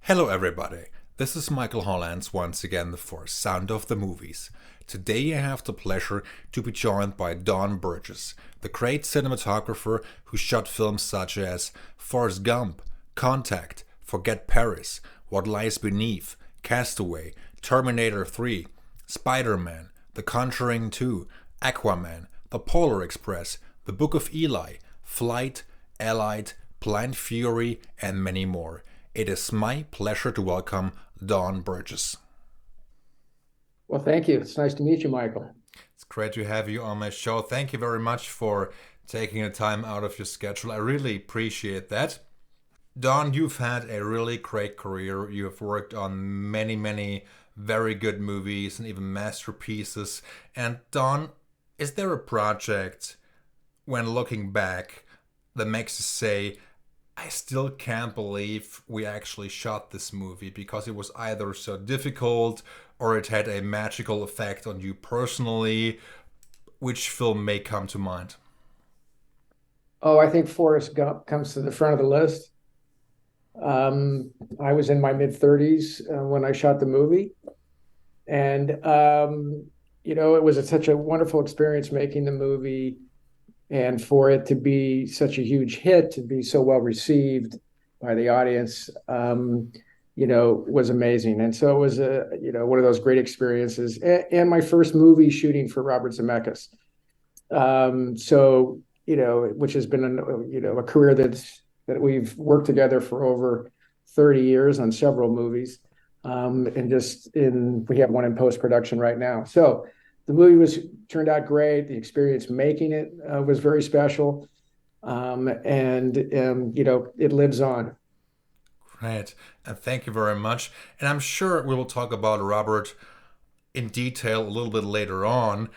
Hello everybody, this is Michael Hollands once again for Sound of the Movies. Today I have the pleasure to be joined by Don Burgess, the great cinematographer who shot films such as Forrest Gump, Contact, Forget Paris, What Lies Beneath, Castaway, Terminator 3, Spiderman, The Conjuring 2, Aquaman, The Polar Express, The Book of Eli, Flight, Allied, Blind Fury, and many more. It is my pleasure to welcome Don Burgess. Well, thank you. It's nice to meet you, Michael. It's great to have you on my show. Thank you very much for taking the time out of your schedule. I really appreciate that. Don, you've had a really great career. You have worked on many very good movies and even masterpieces. And Don, is there a project, when looking back, that makes you say, I still can't believe we actually shot this movie because it was either so difficult or it had a magical effect on you personally? Which film may come to mind? Oh, I think Forrest Gump comes to the front of the list. I was in my mid-30s when I shot the movie. And, it was such a wonderful experience making the movie. And for it to be such a huge hit, to be so well received by the audience, was amazing. And so it was one of those great experiences, and my first movie shooting for Robert Zemeckis. Which has been a career that we've worked together for over 30 years on several movies, we have one in post-production right now. So the movie turned out great. The experience making it was very special, it lives on. Great, and thank you very much. And I'm sure we will talk about Robert in detail a little bit later on.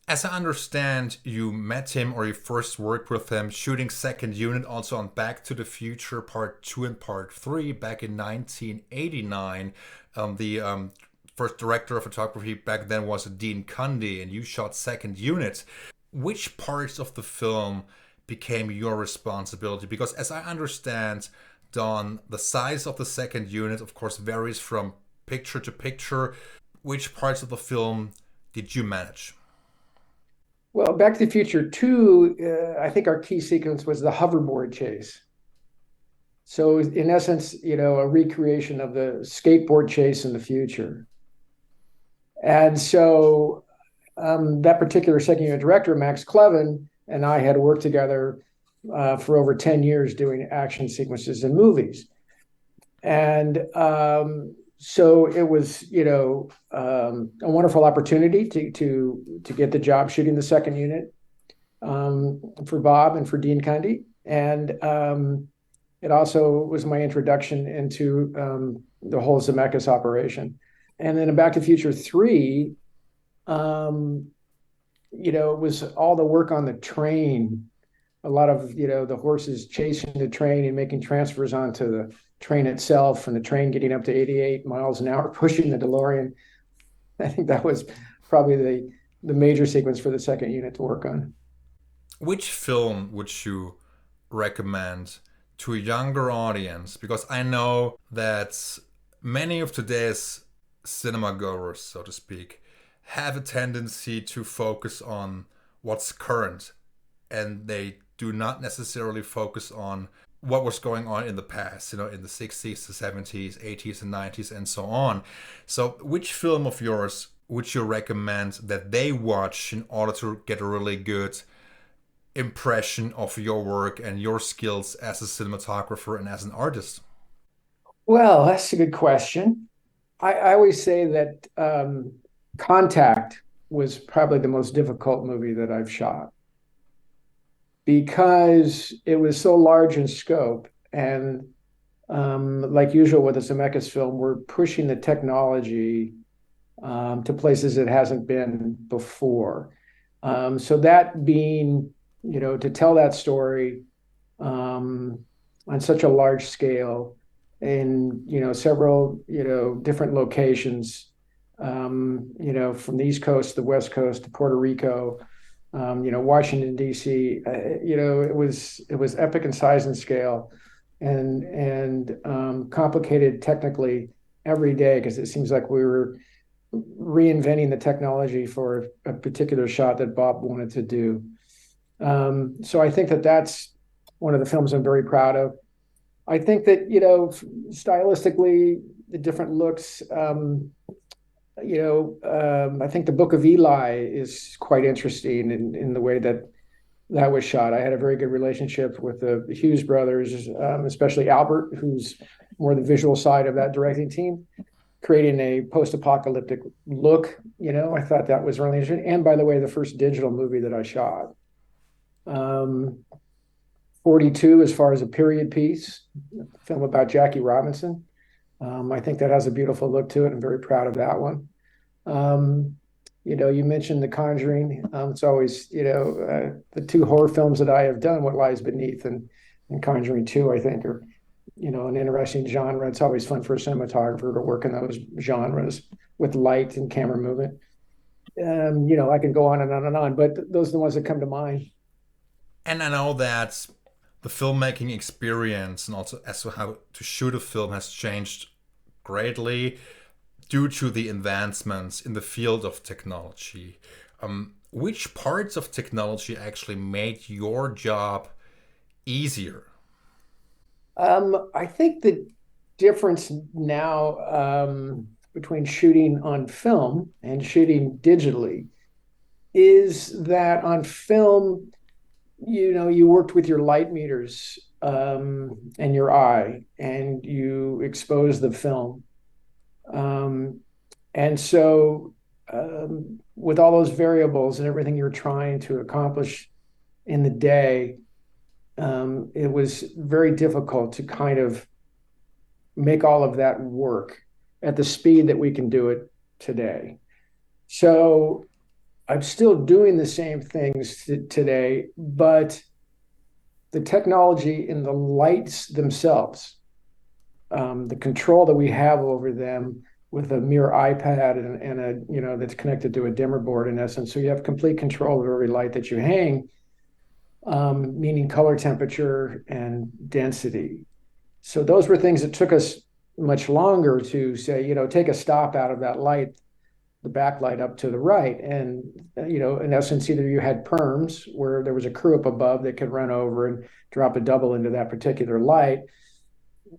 As I understand, you met him or you first worked with him shooting Second Unit, also on Back to the Future Part 2 and Part 3 back in 1989. The first director of photography back then was Dean Cundy, and you shot Second Unit. Which parts of the film became your responsibility? Because as I understand, Don, the size of the Second Unit, of course, varies from picture to picture. Which parts of the film did you manage? Well, Back to the Future 2, I think our key sequence was the hoverboard chase. So in essence, a recreation of the skateboard chase in the future. And so that particular second unit director, Max Clevin, and I had worked together for over 10 years doing action sequences in movies. And so it was, a wonderful opportunity to get the job shooting the second unit for Bob and for Dean Cundy. And it also was my introduction into the whole Zemeckis operation. And then in Back to the Future 3, it was all the work on the train, a lot of, the horses chasing the train and making transfers onto the train itself, and the train getting up to 88 miles an hour, pushing the DeLorean. I think that was probably the major sequence for the second unit to work on. Which film would you recommend to a younger audience? Because I know that many of today's cinema goers, so to speak, have a tendency to focus on what's current, and they do not necessarily focus on what was going on in the past, in the 60s, the 70s, 80s, and 90s, and so on. So which film of yours would you recommend that they watch in order to get a really good impression of your work and your skills as a cinematographer and as an artist? Well, that's a good question. I always say that Contact was probably the most difficult movie that I've shot because it was so large in scope. And like usual with a Zemeckis film, we're pushing the technology to places it hasn't been before. So that being, to tell that story on such a large scale in several different locations, from the East Coast to the West Coast to Puerto Rico, Washington D.C. It was epic in size and scale, and complicated technically every day because it seems like we were reinventing the technology for a particular shot that Bob wanted to do. So I think that that's one of the films I'm very proud of. I think that, stylistically, the different looks, I think the Book of Eli is quite interesting in the way that that was shot. I had a very good relationship with the Hughes brothers, especially Albert, who's more the visual side of that directing team, creating a post-apocalyptic look. I thought that was really interesting. And by the way, the first digital movie that I shot. 42 as far as a period piece, a film about Jackie Robinson. I think that has a beautiful look to it. I'm very proud of that one. You mentioned The Conjuring. It's always, the two horror films that I have done, What Lies Beneath and Conjuring 2, I think, are, an interesting genre. It's always fun for a cinematographer to work in those genres with light and camera movement. I can go on and on and on, but those are the ones that come to mind. And I know that the filmmaking experience and also as to how to shoot a film has changed greatly due to the advancements in the field of technology. Which parts of technology actually made your job easier? I think the difference now between shooting on film and shooting digitally is that on film, you worked with your light meters and your eye, and you expose the film. And so, with all those variables and everything you're trying to accomplish in the day, it was very difficult to kind of make all of that work at the speed that we can do it today. So I'm still doing the same things today, but the technology in the lights themselves, the control that we have over them with a mere iPad and a that's connected to a dimmer board in essence, so you have complete control of every light that you hang, meaning color temperature and density. So those were things that took us much longer to say, take a stop out of that light, the backlight up to the right. And, in essence, either you had perms where there was a crew up above that could run over and drop a double into that particular light,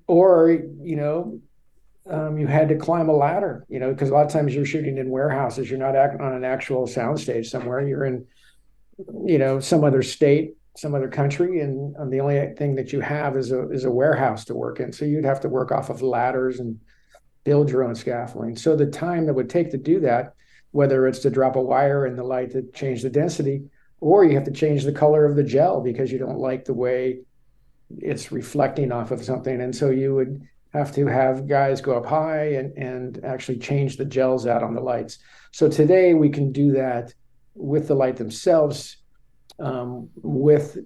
or, you had to climb a ladder, because a lot of times you're shooting in warehouses. You're not on an actual soundstage somewhere. You're in, some other state, some other country, and the only thing that you have is a warehouse to work in. So you'd have to work off of ladders and build your own scaffolding. So the time that would take to do that, whether it's to drop a wire in the light to change the density, or you have to change the color of the gel because you don't like the way it's reflecting off of something. And so you would have to have guys go up high and actually change the gels out on the lights. So today we can do that with the light themselves, with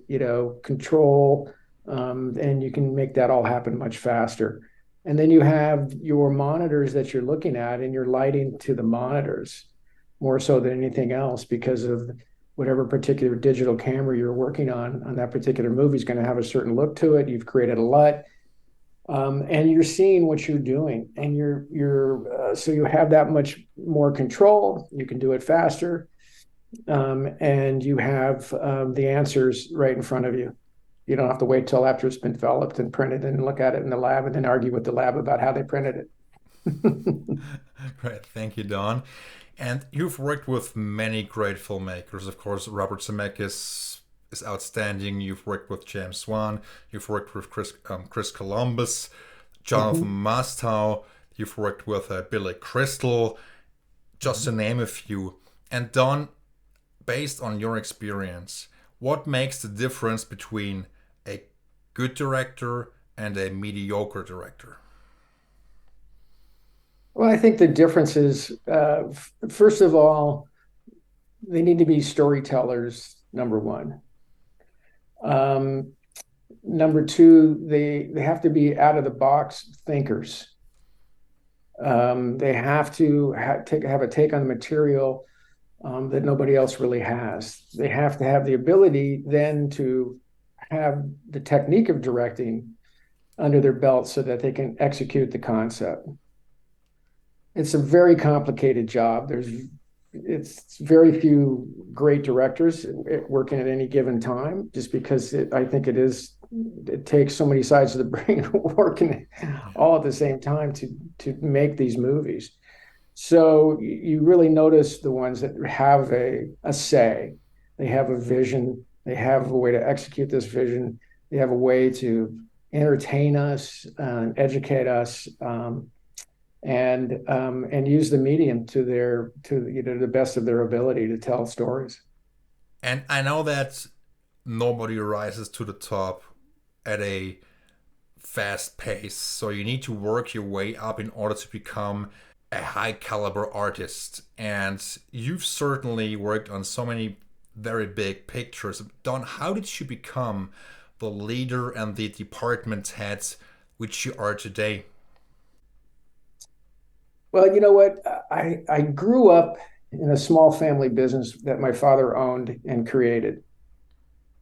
control, and you can make that all happen much faster. And then you have your monitors that you're looking at, and you're lighting to the monitors more so than anything else because of whatever particular digital camera you're working on that particular movie is going to have a certain look to it. You've created a LUT, and you're seeing what you're doing, and so you have that much more control. You can do it faster, and you have the answers right in front of you. You don't have to wait till after it's been developed and printed and look at it in the lab and then argue with the lab about how they printed it. Right. Thank you, Don. And you've worked with many great filmmakers. Of course, Robert Zemeckis is outstanding. You've worked with James Wan. You've worked with Chris Columbus, Jonathan Mastow. You've worked with Billy Crystal, just to name a few. And Don, based on your experience, what makes the difference between a good director and a mediocre director? Well, I think the difference is, first of all, they need to be storytellers, number one. Number two, they have to be out of the box thinkers. They have to have a take on the material that nobody else really has. They have to have the ability then to have the technique of directing under their belt so that they can execute the concept. It's a very complicated job. It's very few great directors working at any given time, just because I think it takes so many sides of the brain working all at the same time to make these movies. So you really notice the ones that have a say. They have a vision. They have a way to execute this vision. They have a way to entertain us, educate us, and use the medium to the best of their ability to tell stories. And I know that nobody rises to the top at a fast pace, so you need to work your way up in order to become a high caliber artist. And you've certainly worked on so many very big pictures. Don, how did you become the leader and the department head which you are today? Well, you know what? I grew up in a small family business that my father owned and created.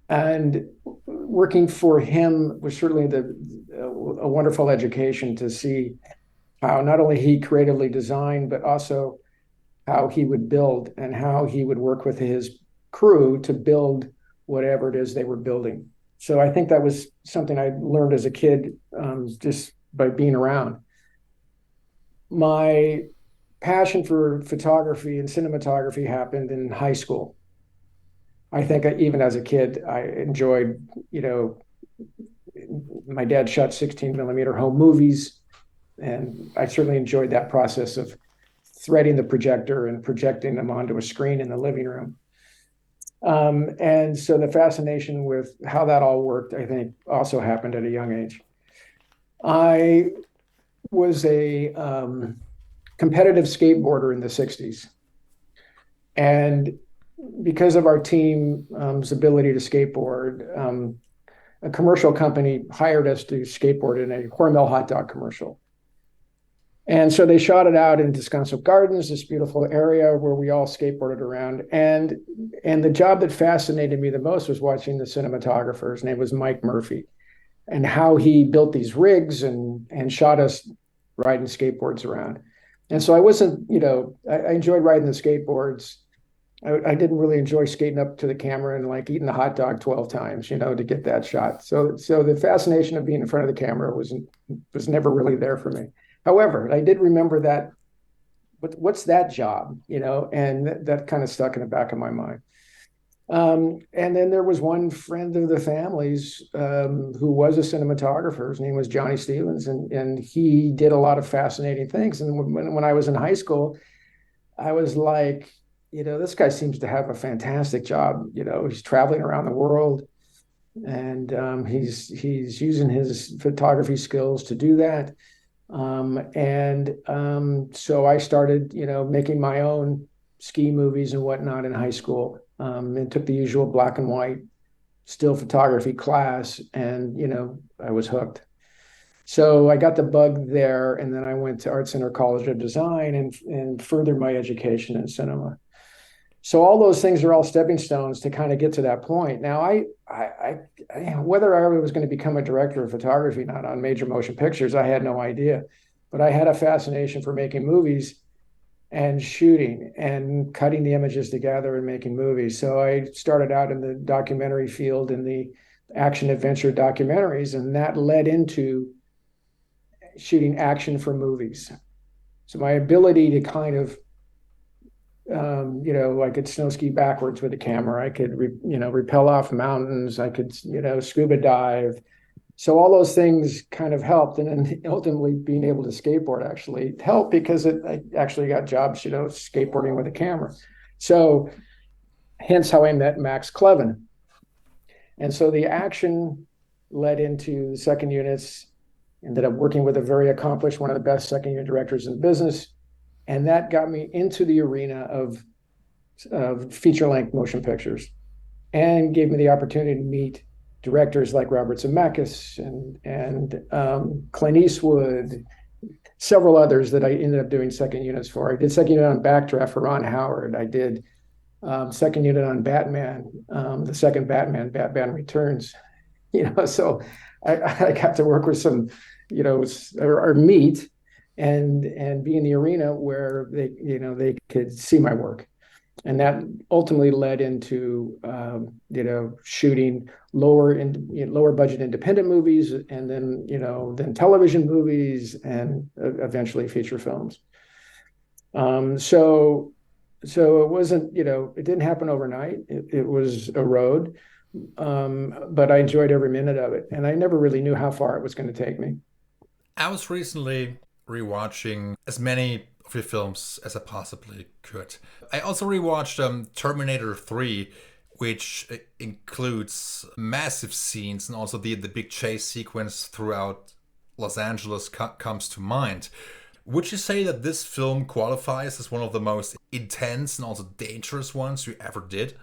And working for him was certainly a wonderful education to see how not only he creatively designed, but also how he would build and how he would work with his crew to build whatever it is they were building. So I think that was something I learned as a kid, just by being around. My passion for photography and cinematography happened in high school. I think even as a kid, I enjoyed, my dad shot 16 millimeter home movies, and I certainly enjoyed that process of threading the projector and projecting them onto a screen in the living room. And so the fascination with how that all worked, I think, also happened at a young age. I was a competitive skateboarder in the 60s. And because of our team's ability to skateboard, a commercial company hired us to skateboard in a Hormel hot dog commercial. And so they shot it out in Descanso Gardens, this beautiful area where we all skateboarded around. And the job that fascinated me the most was watching the cinematographer. His name was Mike Murphy, and how he built these rigs and shot us riding skateboards around. And so I wasn't, I enjoyed riding the skateboards. I didn't really enjoy skating up to the camera and like eating the hot dog 12 times, to get that shot. So the fascination of being in front of the camera was never really there for me. However, I did remember that, what's that job, and that kind of stuck in the back of my mind. And then there was one friend of the family's who was a cinematographer. His name was Johnny Stevens, and he did a lot of fascinating things. And when I was in high school, I was like, this guy seems to have a fantastic job. He's traveling around the world, and he's using his photography skills to do that. So I started, making my own ski movies and whatnot in high school, and took the usual black and white still photography class, and I was hooked. So I got the bug there, and then I went to Art Center College of Design and furthered my education in cinema. So all those things are all stepping stones to kind of get to that point. Now, I whether I was going to become a director of photography, not on major motion pictures, I had no idea. But I had a fascination for making movies and shooting and cutting the images together and making movies. So I started out in the documentary field, in the action adventure documentaries, and that led into shooting action for movies. So my ability to kind of I could snow ski backwards with a camera. I could, rappel off mountains. I could, scuba dive. So all those things kind of helped. And then ultimately being able to skateboard actually helped, because I actually got jobs, skateboarding with a camera. So hence how I met Max Clevin. And so the action led into the second units, ended up working with a very accomplished, one of the best second unit directors in the business. And that got me into the arena of feature-length motion pictures, and gave me the opportunity to meet directors like Robert Zemeckis and Clint Eastwood, several others that I ended up doing second units for. I did second unit on Backdraft for Ron Howard. I did second unit on Batman, the second Batman Returns. So I got to work with some, or meet and be in the arena where they could see my work. And that ultimately led into shooting lower budget independent movies, and then television movies, and eventually feature films. So it wasn't, it didn't happen overnight. It was a road, but I enjoyed every minute of it, and I never really knew how far it was going to take me. I was recently rewatching as many of your films as I possibly could. I also rewatched Terminator 3, which includes massive scenes, and also the big chase sequence throughout Los Angeles comes to mind. Would you say that this film qualifies as one of the most intense and also dangerous ones you ever did?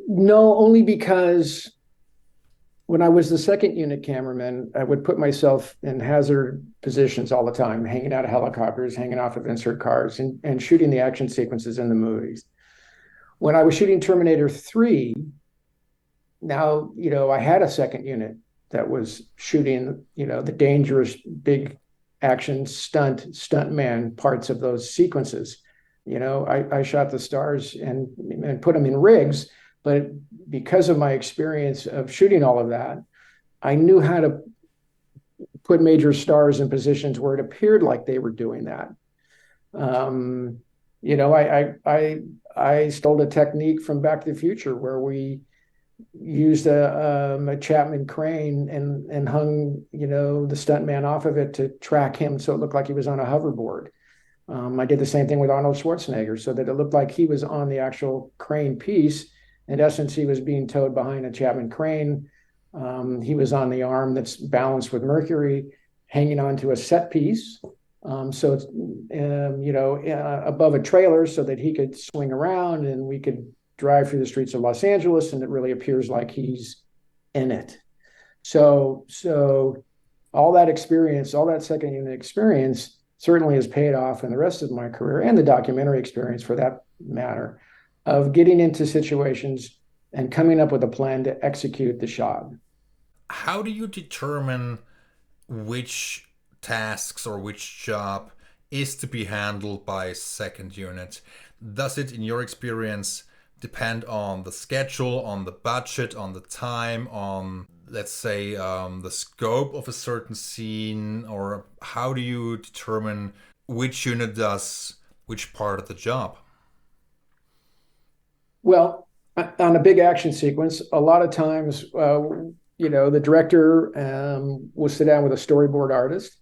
No, only because when I was the second unit cameraman, I would put myself in hazard positions all the time, hanging out of helicopters, hanging off of insert cars, and shooting the action sequences in the movies. When I was shooting Terminator 3, now, I had a second unit that was shooting, the dangerous big action stuntman parts of those sequences. I shot the stars and put them in rigs, but because of my experience of shooting all of that, I knew how to put major stars in positions where it appeared like they were doing that. I stole a technique from Back to the Future where we used a Chapman crane and hung, the stuntman off of it to track him so it looked like he was on a hoverboard. I did the same thing with Arnold Schwarzenegger so that it looked like he was on the actual crane piece. In essence, he was being towed behind a Chapman crane. He was on the arm that's balanced with mercury, hanging onto a set piece. So it's, above a trailer so that he could swing around and we could drive through the streets of Los Angeles and it really appears like he's in it. So all that experience, all that second unit experience certainly has paid off in the rest of my career, and the documentary experience for that matter, of getting into situations and coming up with a plan to execute the shot. How do you determine which tasks or which job is to be handled by second unit? Does it, in your experience, depend on the schedule, on the budget, on the time, on, let's say, the scope of a certain scene? Or how do you determine which unit does which part of the job? Well, on a big action sequence, a lot of times, the director will sit down with a storyboard artist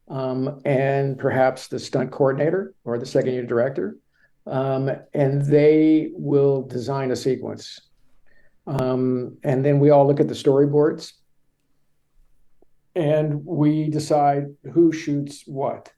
and perhaps the stunt coordinator or the second unit director, and they will design a sequence. And then we all look at the storyboards and we decide who shoots what.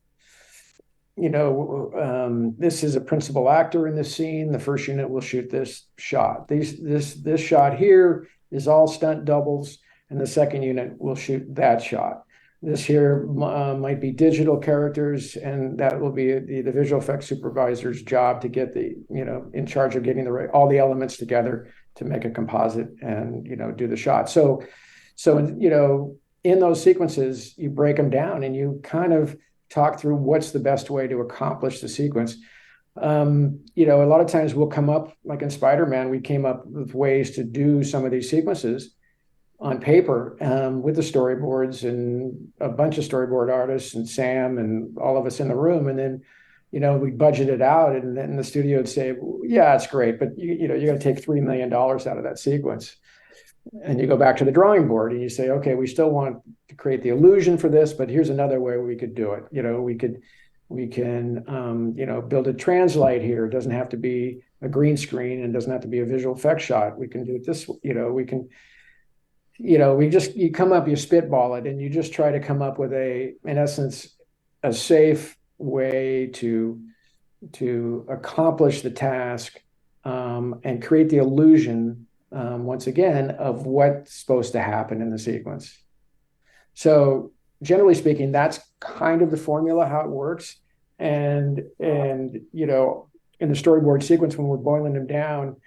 This is a principal actor in this scene. The first unit will shoot this shot. This shot here is all stunt doubles, and the second unit will shoot that shot. This here might be digital characters, and that will be the visual effects supervisor's job to get in charge of getting all the elements together to make a composite and, do the shot. So, in those sequences, you break them down and you kind of talk through what's the best way to accomplish the sequence. A lot of times we'll come up, like in Spiderman, we came up with ways to do some of these sequences on paper with the storyboards and a bunch of storyboard artists and Sam and all of us in the room. And then, we budget it out, and then the studio would say, well, yeah, it's great, but you got to take $3 million out of that sequence. And you go back to the drawing board and you say, okay, we still want to create the illusion for this, but here's another way we could do it. We can build a translite here. It doesn't have to be a green screen and doesn't have to be a visual effects shot. We can do it this, you come up, you spitball it, and you just try to come up with in essence, a safe way to accomplish the task and create the illusion, once again, of what's supposed to happen in the sequence. So generally speaking, that's kind of the formula, how it works. And in the storyboard sequence, when we're boiling them down,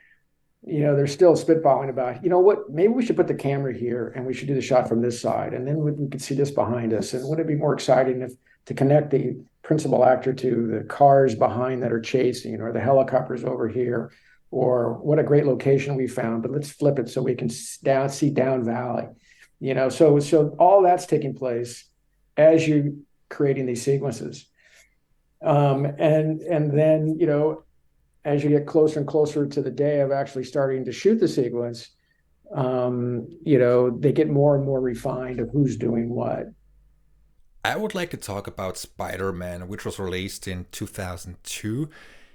they're still spitballing about, what, maybe we should put the camera here and we should do the shot from this side. And then we could see this behind us. And wouldn't it be more exciting if to connect the principal actor to the cars behind that are chasing, or the helicopters over here, or what a great location we found, but let's flip it so we can see down valley. So all that's taking place as you creating these sequences. And then, as you get closer and closer to the day of actually starting to shoot the sequence, they get more and more refined of who's doing what. I would like to talk about Spider-Man, which was released in 2002.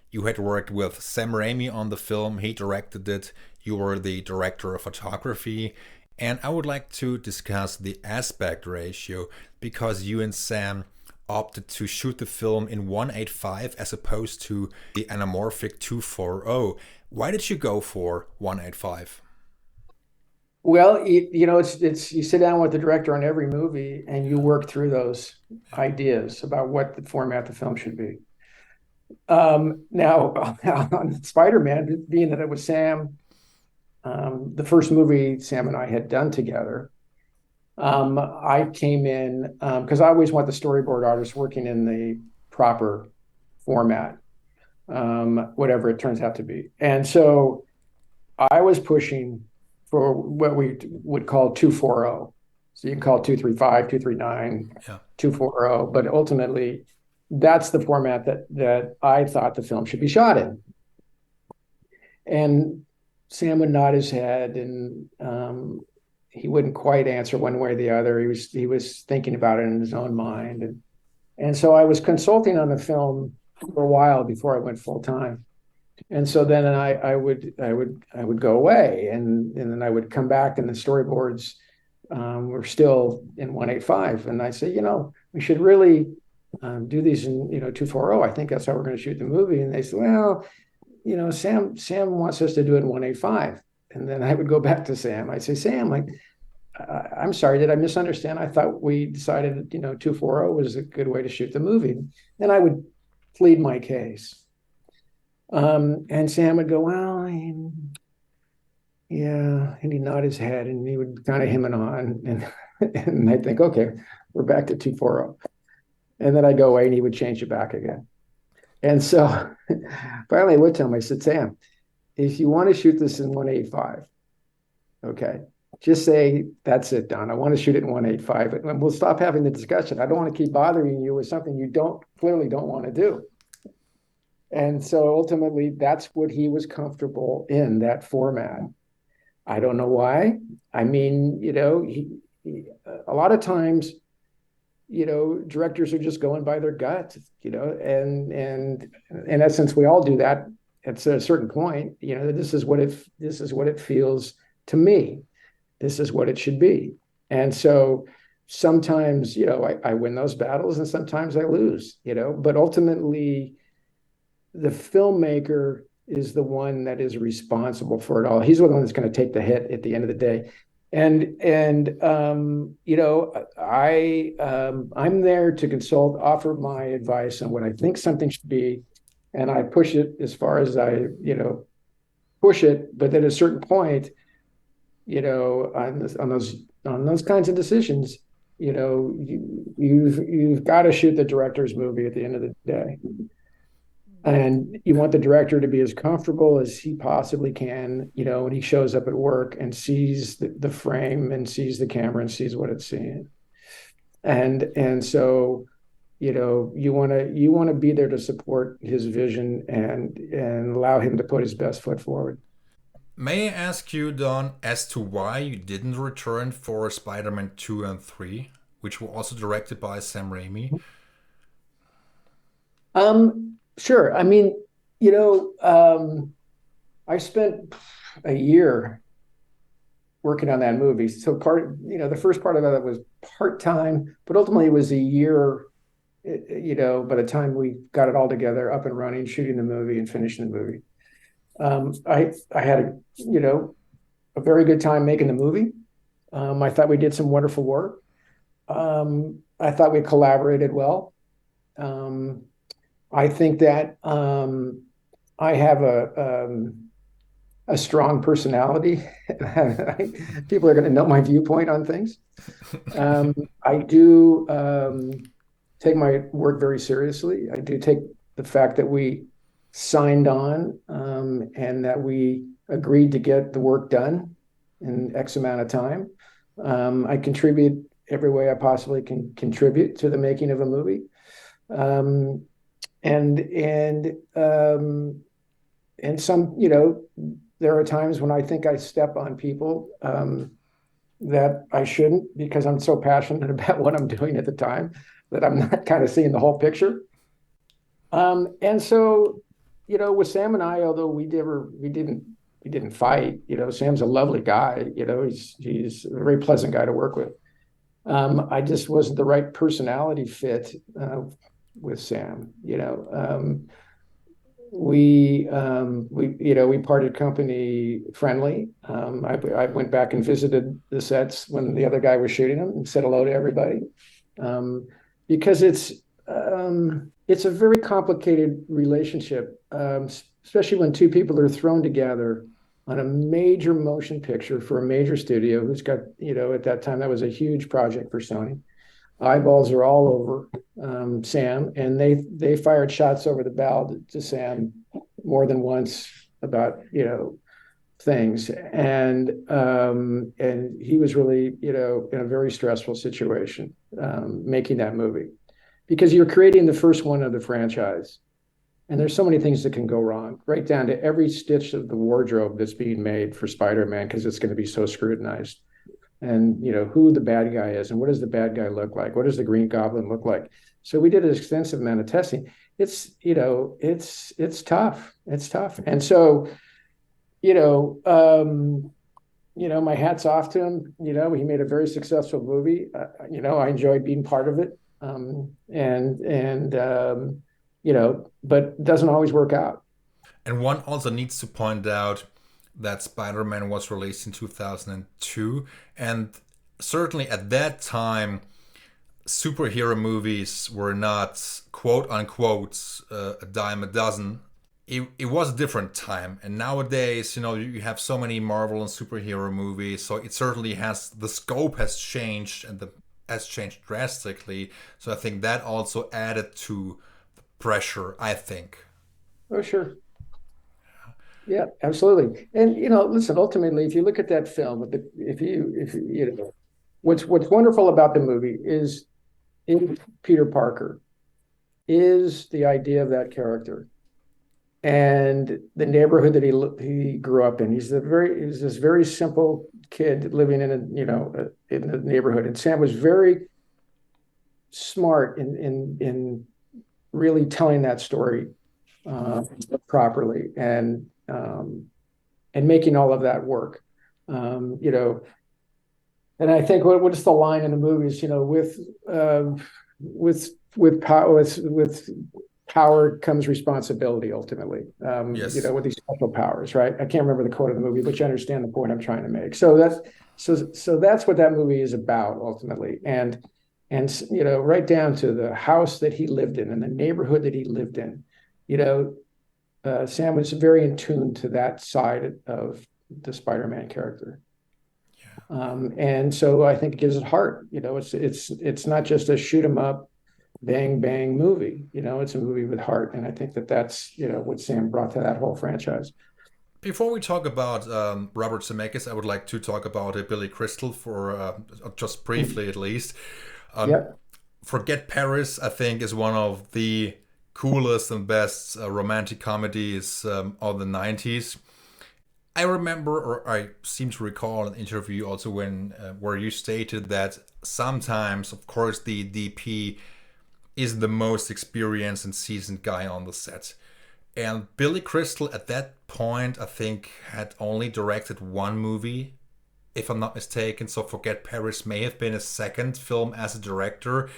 You had worked with Sam Raimi on the film, he directed it, you were the director of photography, and I would like to discuss the aspect ratio because you and Sam opted to shoot the film in 185 as opposed to the anamorphic 240. Why did you go for 185? Well, it's you sit down with the director on every movie and you work through those ideas about what the format the film should be. Now, on Spider-Man, being that it was Sam, the first movie Sam and I had done together, I came in because I always want the storyboard artist working in the proper format, whatever it turns out to be. And so I was pushing for what we would call 240. So you can call it 235, 239, Yeah. 240, but ultimately that's the format that I thought the film should be shot in. And Sam would nod his head, and he wouldn't quite answer one way or the other. He was thinking about it in his own mind, and so I was consulting on the film for a while before I went full time. And so then I would go away, and then I would come back, and the storyboards were still in 185, and I say, we should really do these in 240. I think that's how we're going to shoot the movie. And they said, well, Sam wants us to do it in 185. And then I would go back to Sam. I'd say, Sam, like, I'm sorry, did I misunderstand? I thought we decided, 240 was a good way to shoot the movie. And I would plead my case. And Sam would go, well, yeah. And he'd nod his head and he would kind of hem and on. And I'd think, okay, we're back to 240. And then I'd go away and he would change it back again. And so finally I would tell him, I said, Sam, if you want to shoot this in 185, okay, just say, that's it, Don. I want to shoot it in 185. And we'll stop having the discussion. I don't want to keep bothering you with something you clearly don't want to do. And so ultimately, that's what he was comfortable in, that format. I don't know why. I mean, a lot of times, directors are just going by their gut, and in essence, we all do that at a certain point. This is what it feels to me. This is what it should be. And so sometimes, I win those battles and sometimes I lose, but ultimately the filmmaker is the one that is responsible for it all. He's the one that's going to take the hit at the end of the day. And I'm there to consult, offer my advice on what I think something should be, and I push it as far as I push it. But at a certain point, on those kinds of decisions, you've got to shoot the director's movie at the end of the day. And you want the director to be as comfortable as he possibly can, when he shows up at work and sees the frame and sees the camera and sees what it's seeing. And so, you want to be there to support his vision and allow him to put his best foot forward. May I ask you, Don, as to why you didn't return for Spider-Man 2 and 3, which were also directed by Sam Raimi? Sure. I mean, I spent a year working on that movie. So the first part of that was part-time, but ultimately it was a year, by the time we got it all together, up and running, shooting the movie and finishing the movie. I had a very good time making the movie. I thought we did some wonderful work. I thought we collaborated well. I think that I have a strong personality. People are going to know my viewpoint on things. I do take my work very seriously. I do take the fact that we signed on and that we agreed to get the work done in X amount of time. I contribute every way I possibly can contribute to the making of a movie. Um, and and some, there are times when I think I step on people that I shouldn't because I'm so passionate about what I'm doing at the time that I'm not kind of seeing the whole picture. And so, with Sam and I, although we didn't fight, Sam's a lovely guy, he's a very pleasant guy to work with. I just wasn't the right personality fit with Sam. We parted company friendly. I went back and visited the sets when the other guy was shooting them and said hello to everybody, because it's a very complicated relationship, especially when two people are thrown together on a major motion picture for a major studio who's got, at that time, that was a huge project for Sony. Eyeballs are all over Sam, and they fired shots over the bow to Sam more than once about, things. And he was really, in a very stressful situation making that movie because you're creating the first one of the franchise. And there's so many things that can go wrong, right down to every stitch of the wardrobe that's being made for Spider-Man, because it's going to be so scrutinized. And who the bad guy is, and what does the bad guy look like? What does the Green Goblin look like? So we did an extensive amount of testing. It's tough. It's tough. And so, my hat's off to him. He made a very successful movie. I enjoyed being part of it. But it doesn't always work out. And one also needs to point out that Spider-Man was released in 2002, and certainly at that time, superhero movies were not quote unquote a dime a dozen. It was a different time, and nowadays, you have so many Marvel and superhero movies, so it certainly the scope has changed and has changed drastically. So I think that also added to the pressure, I think. Oh, sure. Yeah, absolutely. And listen, ultimately, if you look at that film, what's wonderful about the movie is in Peter Parker is the idea of that character and the neighborhood that he grew up in. He's this very simple kid living in in the neighborhood, and Sam was very smart in really telling that story properly and making all of that work. And I think what is the line in the movies? With power comes responsibility ultimately. Yes. With these special powers, right? I can't remember the quote of the movie, but you understand the point I'm trying to make. So that's what that movie is about ultimately, and right down to the house that he lived in and the neighborhood that he lived in. Sam was very in tune to that side of the Spider-Man character. And so I think it gives it heart. It's not just a shoot 'em up, bang bang movie. It's a movie with heart, and I think that's what Sam brought to that whole franchise. Before we talk about Robert Zemeckis, I would like to talk about Billy Crystal for just briefly at least. Um, Yeah. Forget Paris, I think, is one of the coolest and best romantic comedies of the 90s. I remember, or I seem to recall an interview also where you stated that sometimes, of course, the DP is the most experienced and seasoned guy on the set. And Billy Crystal at that point, I think, had only directed one movie, if I'm not mistaken. So Forget Paris may have been his second film as a director.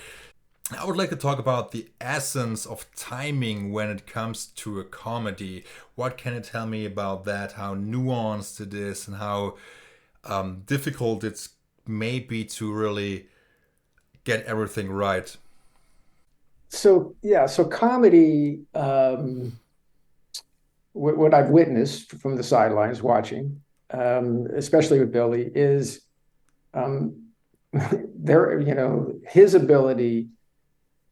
I would like to talk about the essence of timing when it comes to a comedy. What can you tell me about that? How nuanced it is and how difficult it's may be to really get everything right. So comedy what I've witnessed from the sidelines watching, especially with Billy, is um, his ability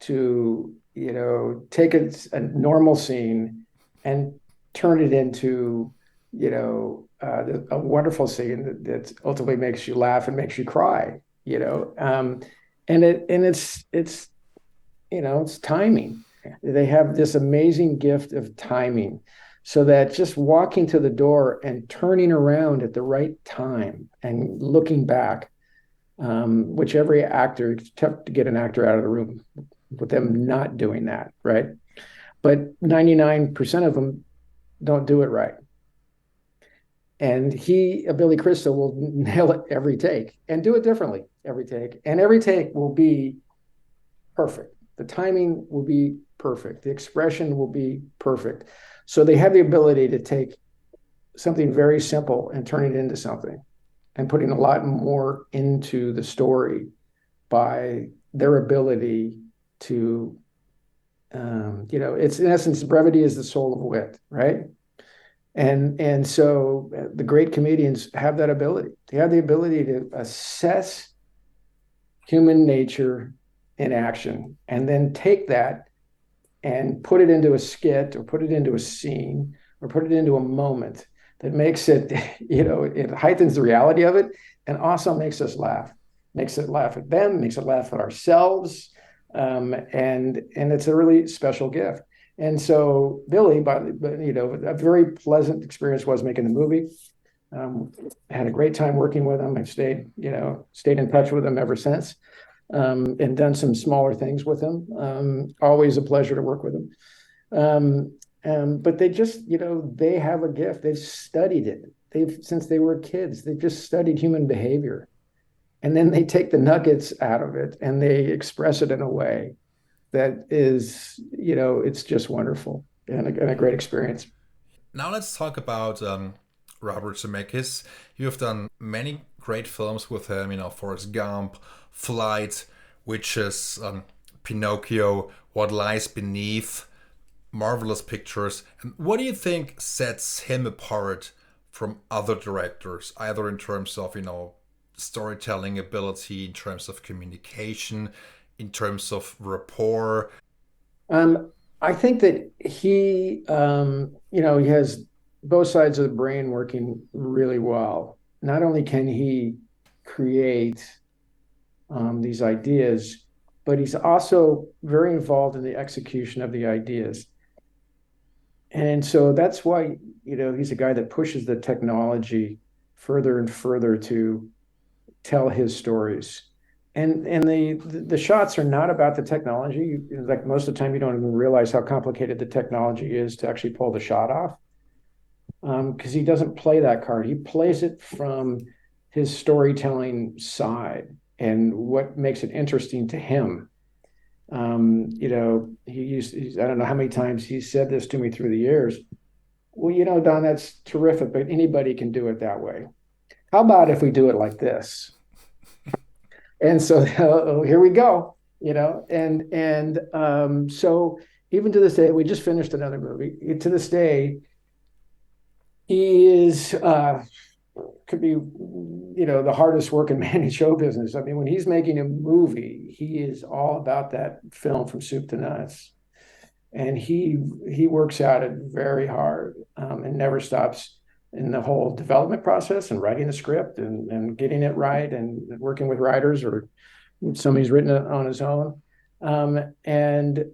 to, take a normal scene and turn it into, a wonderful scene that ultimately makes you laugh and makes you cry, it's timing. They have this amazing gift of timing, so that just walking to the door and turning around at the right time and looking back, which every actor, it's tough to get an actor out of the room with them not doing that, right? But 99% of them don't do it right. And Billy Crystal, will nail it every take and do it differently every take. And every take will be perfect. The timing will be perfect. The expression will be perfect. So they have the ability to take something very simple and turn it into something, and putting a lot more into the story by their ability to, it's in essence, brevity is the soul of wit, right? And so the great comedians have that ability. They have the ability to assess human nature in action, and then take that and put it into a skit, or put it into a scene, or put it into a moment that makes it, it heightens the reality of it, and also makes us laugh, makes it laugh at them, makes it laugh at ourselves. And it's a really special gift. And so Billy, a very pleasant experience was making the movie. Had a great time working with him. I've stayed in touch with him ever since, and done some smaller things with him. Always a pleasure to work with him. But they just, they have a gift. They've studied it. Since they were kids, they've just studied human behavior. And then they take the nuggets out of it and they express it in a way that is, it's just wonderful, and a great experience. Now let's talk about Robert Zemeckis. You have done many great films with him, Forrest Gump, Flight, Witches, Pinocchio, What Lies Beneath, marvelous pictures. And what do you think sets him apart from other directors, either in terms of, storytelling ability, in terms of communication, in terms of rapport? I think that he has both sides of the brain working really well. Not only can he create these ideas, but he's also very involved in the execution of the ideas. And so that's why, he's a guy that pushes the technology further and further to tell his stories. And the shots are not about the technology. Like most of the time, you don't even realize how complicated the technology is to actually pull the shot off, because he doesn't play that card. He plays it from his storytelling side and what makes it interesting to him. I don't know how many times he said this to me through the years. Well, Don, that's terrific, but anybody can do it that way. How about if we do it like this? And so here we go, so even to this day, we just finished another movie. To this day, he is could be, the hardest working man in show business. I mean, when he's making a movie, he is all about that film from soup to nuts, and he works at it very hard, and never stops in the whole development process and writing the script and getting it right and working with writers or somebody's written it on his own. And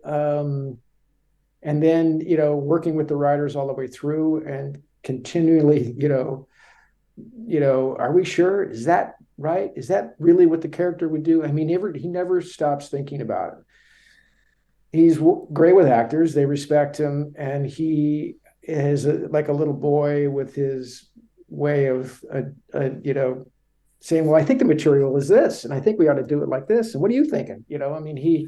then, working with the writers all the way through and continually, are we sure? Is that right? Is that really what the character would do? I mean, he never stops thinking about it. He's great with actors. They respect him. And he is like a little boy with his way of, saying, well, I think the material is this, and I think we ought to do it like this. And what are you thinking? I mean, he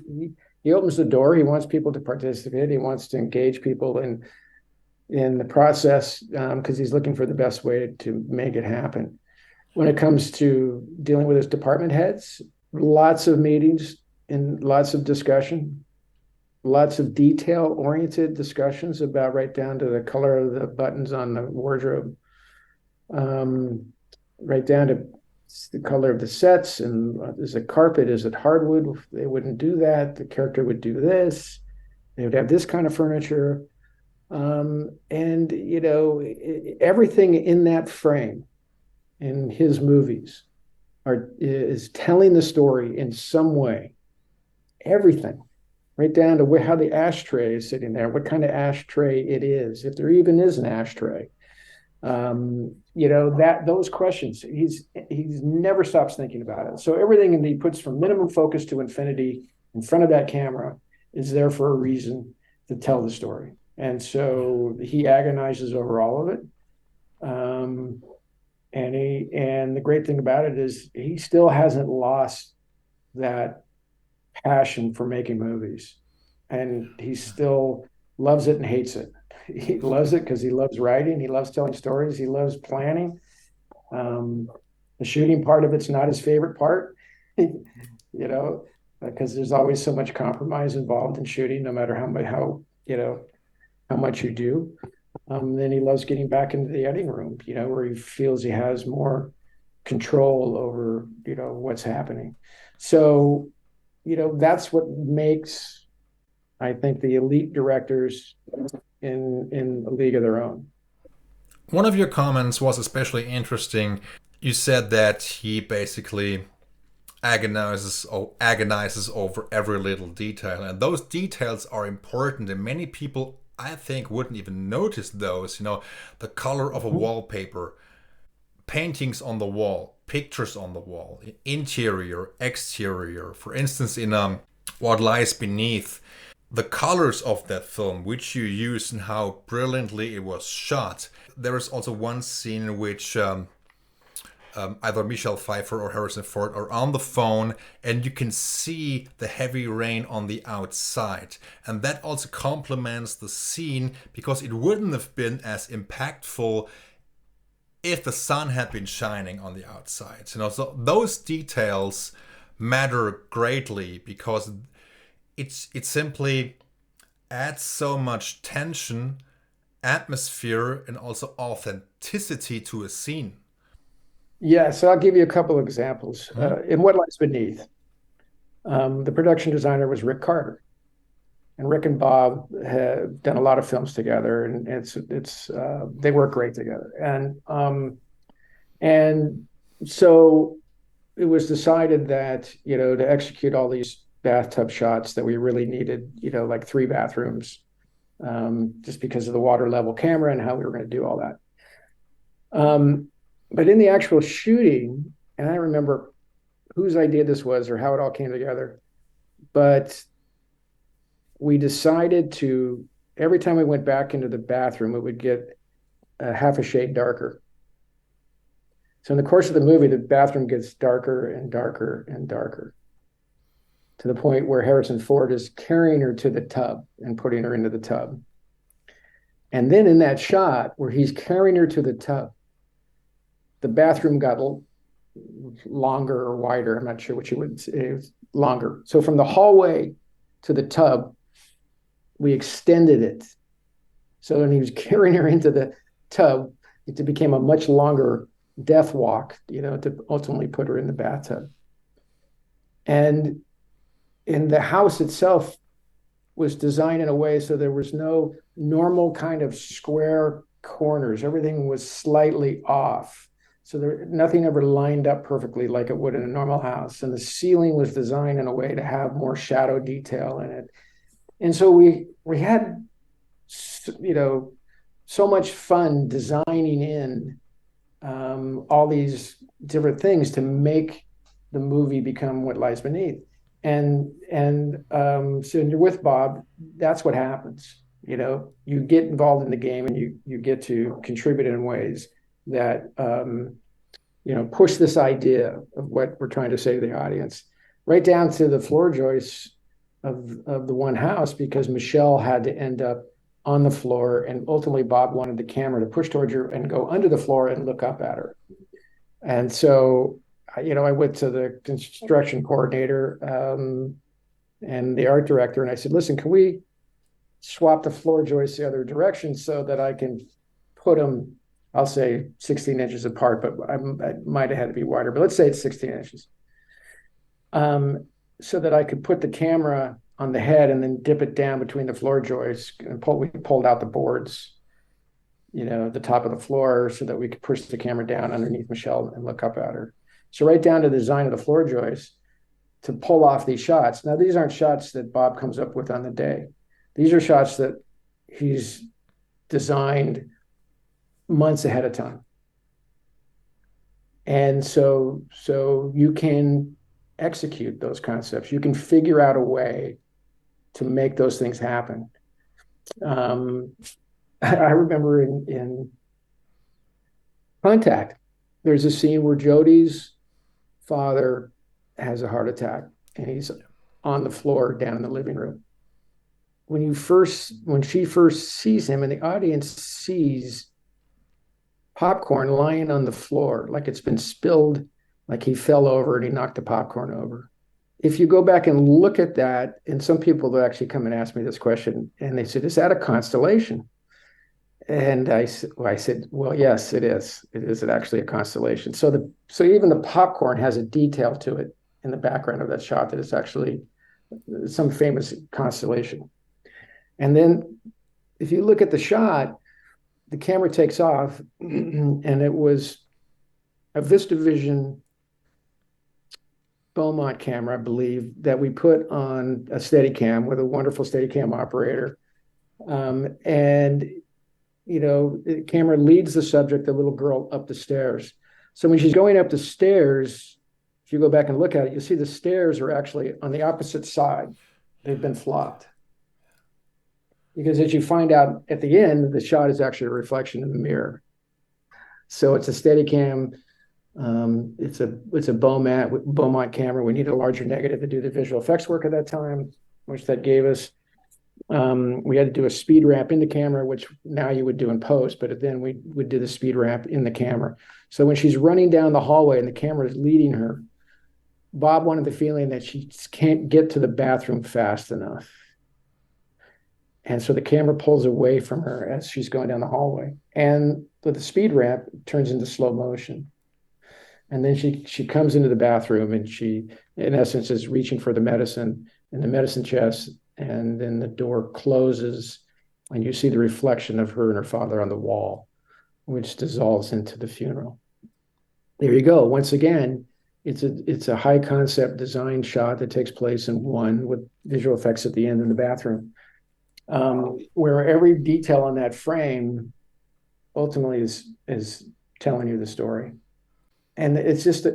opens the door. He wants people to participate. He wants to engage people in the process, because he's looking for the best way to make it happen. When it comes to dealing with his department heads, lots of meetings and lots of discussion. lots of detail-oriented discussions about right down to the color of the buttons on the wardrobe, right down to the color of the sets. And is it carpet? Is it hardwood? They wouldn't do that. The character would do this. They would have this kind of furniture. And, everything in that frame in his movies is telling the story in some way. Everything, right down to how the ashtray is sitting there, what kind of ashtray it is, if there even is an ashtray. Those questions, he's never stops thinking about it. So everything that he puts from minimum focus to infinity in front of that camera is there for a reason to tell the story. And so he agonizes over all of it. And the great thing about it is he still hasn't lost that passion for making movies, and he still loves it and hates it. He loves it because he loves writing, he loves telling stories, he loves planning. The shooting part of it's not his favorite part, because there's always so much compromise involved in shooting, no matter how much you do. Then he loves getting back into the editing room, where he feels he has more control over, what's happening. So, that's what makes, I think, the elite directors in a league of their own. One of your comments was especially interesting. You said that he basically agonizes over every little detail, and those details are important, and many people, I think, wouldn't even notice those. The color of a wallpaper, paintings on the wall, pictures on the wall, interior, exterior. For instance, in What Lies Beneath, the colors of that film, which you use, and how brilliantly it was shot. There is also one scene in which either Michelle Pfeiffer or Harrison Ford are on the phone, and you can see the heavy rain on the outside. And that also complements the scene, because it wouldn't have been as impactful if the sun had been shining on the outside. So those details matter greatly, because it simply adds so much tension, atmosphere, and also authenticity to a scene. Yeah, so I'll give you a couple of examples. In What Lies Beneath, the production designer was Rick Carter, and Rick and Bob have done a lot of films together, and they work great together. And so it was decided that to execute all these bathtub shots, that we really needed like 3 bathrooms, just because of the water level camera and how we were going to do all that. But in the actual shooting, and I don't remember whose idea this was or how it all came together, but we decided to, every time we went back into the bathroom, it would get half a shade darker. So in the course of the movie, the bathroom gets darker and darker and darker, to the point where Harrison Ford is carrying her to the tub and putting her into the tub. And then in that shot where he's carrying her to the tub, the bathroom got longer or wider. I'm not sure what you would say. It was longer. So from the hallway to the tub, we extended it. So when he was carrying her into the tub, it became a much longer death walk, to ultimately put her in the bathtub. And in the house itself was designed in a way so there was no normal kind of square corners. Everything was slightly off. So nothing ever lined up perfectly like it would in a normal house. And the ceiling was designed in a way to have more shadow detail in it. And so we had, so much fun designing in all these different things to make the movie become What Lies Beneath. And so when you're with Bob, that's what happens. You get involved in the game, and you get to contribute in ways that push this idea of what we're trying to say to the audience, right down to the floor joists of the one house, because Michelle had to end up on the floor, and ultimately Bob wanted the camera to push towards her and go under the floor and look up at her. And so I went to the construction coordinator, and the art director, and I said, listen, can we swap the floor joists the other direction so that I can put them, I'll say 16 inches apart, but I might have had to be wider, but let's say it's 16 inches. So that I could put the camera on the head and then dip it down between the floor joists, and we pulled out the boards, the top of the floor, so that we could push the camera down underneath Michelle and look up at her. So right down to the design of the floor joists to pull off these shots. Now, these aren't shots that Bob comes up with on the day. These are shots that he's designed months ahead of time. And so you can execute those concepts. You can figure out a way to make those things happen. I remember in Contact, there's a scene where Jodie's father has a heart attack and he's on the floor down in the living room. When she first sees him and the audience sees popcorn lying on the floor, like it's been spilled, like he fell over and he knocked the popcorn over. If you go back and look at that, and some people will actually come and ask me this question, and they said, is that a constellation? And I said, well, yes, it is. It is actually a constellation. So even the popcorn has a detail to it in the background of that shot that is actually some famous constellation. And then if you look at the shot, the camera takes off, and it was a VistaVision Beaumont camera, I believe, that we put on a Steadicam with a wonderful Steadicam operator. And the camera leads the subject, the little girl, up the stairs. So when she's going up the stairs, if you go back and look at it, you'll see the stairs are actually on the opposite side. They've been flopped. Because as you find out at the end, the shot is actually a reflection in the mirror. So it's a Steadicam. It's a Beaumont camera. We need a larger negative to do the visual effects work at that time, which that gave us. We had to do a speed ramp in the camera, which now you would do in post, but then we would do the speed ramp in the camera. So when she's running down the hallway and the camera is leading her, Bob wanted the feeling that she can't get to the bathroom fast enough. And so the camera pulls away from her as she's going down the hallway. And with the speed ramp, it turns into slow motion. And then she comes into the bathroom and she, in essence, is reaching for the medicine in the medicine chest. And then the door closes and you see the reflection of her and her father on the wall, which dissolves into the funeral. There you go. Once again, it's a high concept design shot that takes place in one with visual effects at the end in the bathroom, where every detail on that frame ultimately is telling you the story. And it's just,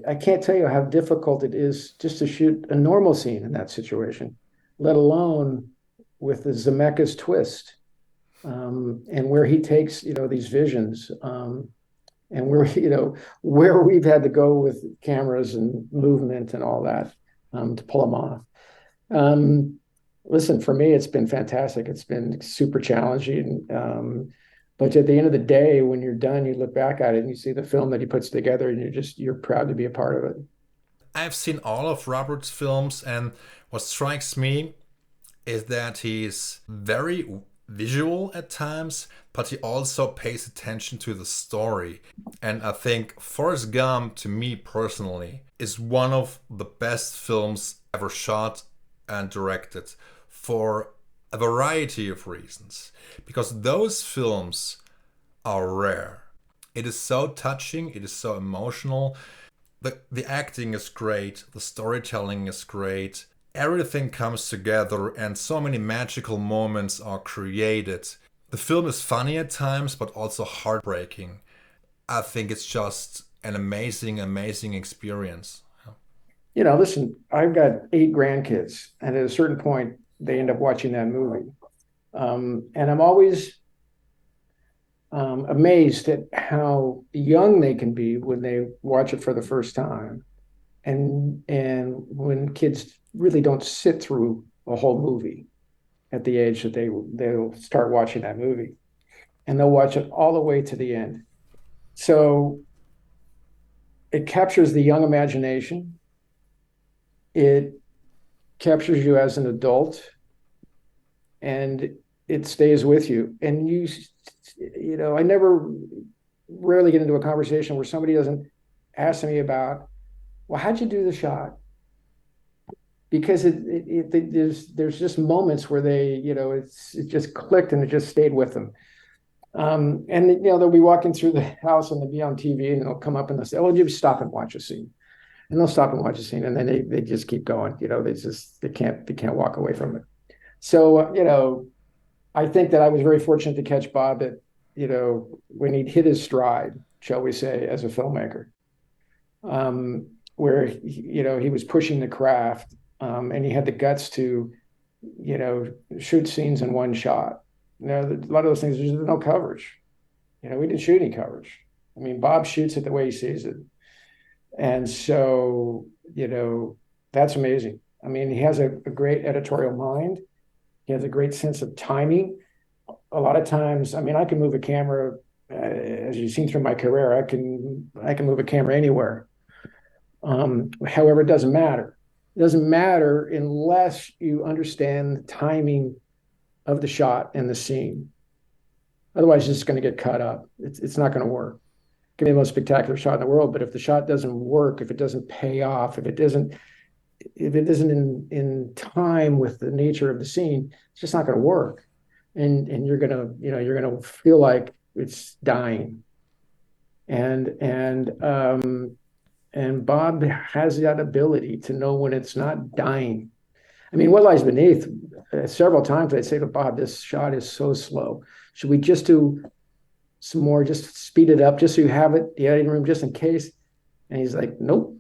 I can't tell you how difficult it is just to shoot a normal scene in that situation, let alone with the Zemeckis twist, and where he takes, these visions, and where we've had to go with cameras and movement and all that, to pull them off. Listen, for me, it's been fantastic. It's been super challenging. But at the end of the day, when you're done, you look back at it and you see the film that he puts together, and you're proud to be a part of it. I've seen all of Robert's films, and what strikes me is that he's very visual at times, but he also pays attention to the story. And I think Forrest Gump, to me personally, is one of the best films ever shot and directed for a variety of reasons, because those films are rare. It is so touching, it is so emotional. The acting is great, the storytelling is great, everything comes together, and so many magical moments are created. The film is funny at times, but also heartbreaking. I think it's just an amazing, amazing experience. Listen, I've got 8 grandkids, and at a certain point, they end up watching that movie. And I'm always amazed at how young they can be when they watch it for the first time. And when kids really don't sit through a whole movie at the age that they'll start watching that movie. And they'll watch it all the way to the end. So it captures the young imagination. it captures you as an adult, and it stays with you. And I never rarely get into a conversation where somebody doesn't ask me about, well, how'd you do the shot? Because there's just moments where it just clicked and it just stayed with them. And they'll be walking through the house and they'll be on TV and they'll come up and they'll say, "Oh, you stop and watch a scene," and they'll stop and watch a scene, and then they just keep going. They can't walk away from it. So I think that I was very fortunate to catch Bob at when he'd hit his stride, shall we say, as a filmmaker, where he was pushing the craft, and he had the guts to shoot scenes in one shot. A lot of those things, there's no coverage. We didn't shoot any coverage. I mean, Bob shoots it the way he sees it. And so, that's amazing. I mean, he has a great editorial mind. He has a great sense of timing. A lot of times, I mean, I can move a camera, as you've seen through my career, I can move a camera anywhere. However, it doesn't matter. It doesn't matter unless you understand the timing of the shot and the scene. Otherwise, it's just going to get cut up. It's not going to work. It can be the most spectacular shot in the world, but if the shot doesn't work, if it doesn't pay off, if it isn't in time with the nature of the scene, it's just not going to work. And you're gonna feel like it's dying. And Bob has that ability to know when it's not dying. I mean, What Lies Beneath, several times I'd say to Bob, "This shot is so slow. Should we just do some more, just speed it up, just so you have it, the editing room, just in case?" And he's like, "Nope."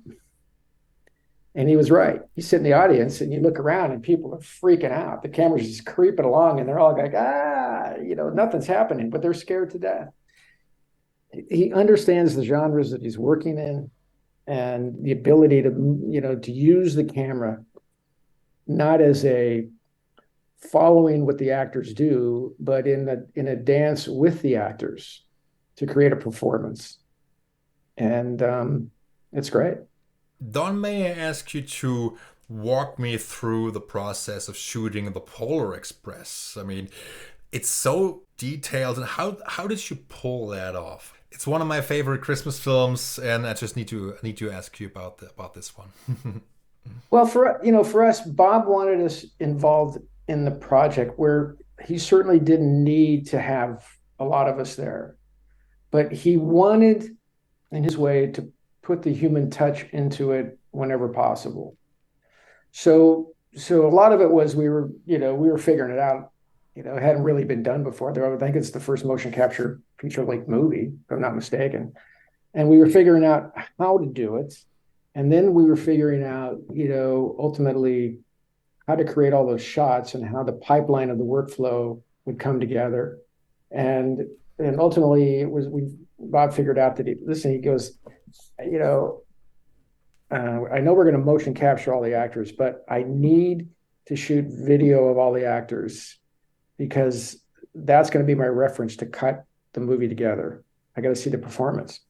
And he was right. You sit in the audience and you look around and people are freaking out. The camera's just creeping along and they're all like, nothing's happening, but they're scared to death. He understands the genres that he's working in and the ability to use the camera, not as a following what the actors do, but in a dance with the actors to create a performance. And it's great. Don, may I ask you to walk me through the process of shooting the Polar Express? I mean, it's so detailed, and how did you pull that off? It's one of my favorite Christmas films, and I just need to ask you about this one. Well, for us, Bob wanted us involved in the project where he certainly didn't need to have a lot of us there, but he wanted, in his way, to put the human touch into it whenever possible. So a lot of it was we were figuring it out. It hadn't really been done before. I think it's the first motion capture feature-length movie, if I'm not mistaken. And we were figuring out how to do it. And then we were figuring out, ultimately how to create all those shots and how the pipeline of the workflow would come together. And ultimately Bob figured out that he goes, I know we're going to motion capture all the actors, but I need to shoot video of all the actors because that's going to be my reference to cut the movie together. I got to see the performance.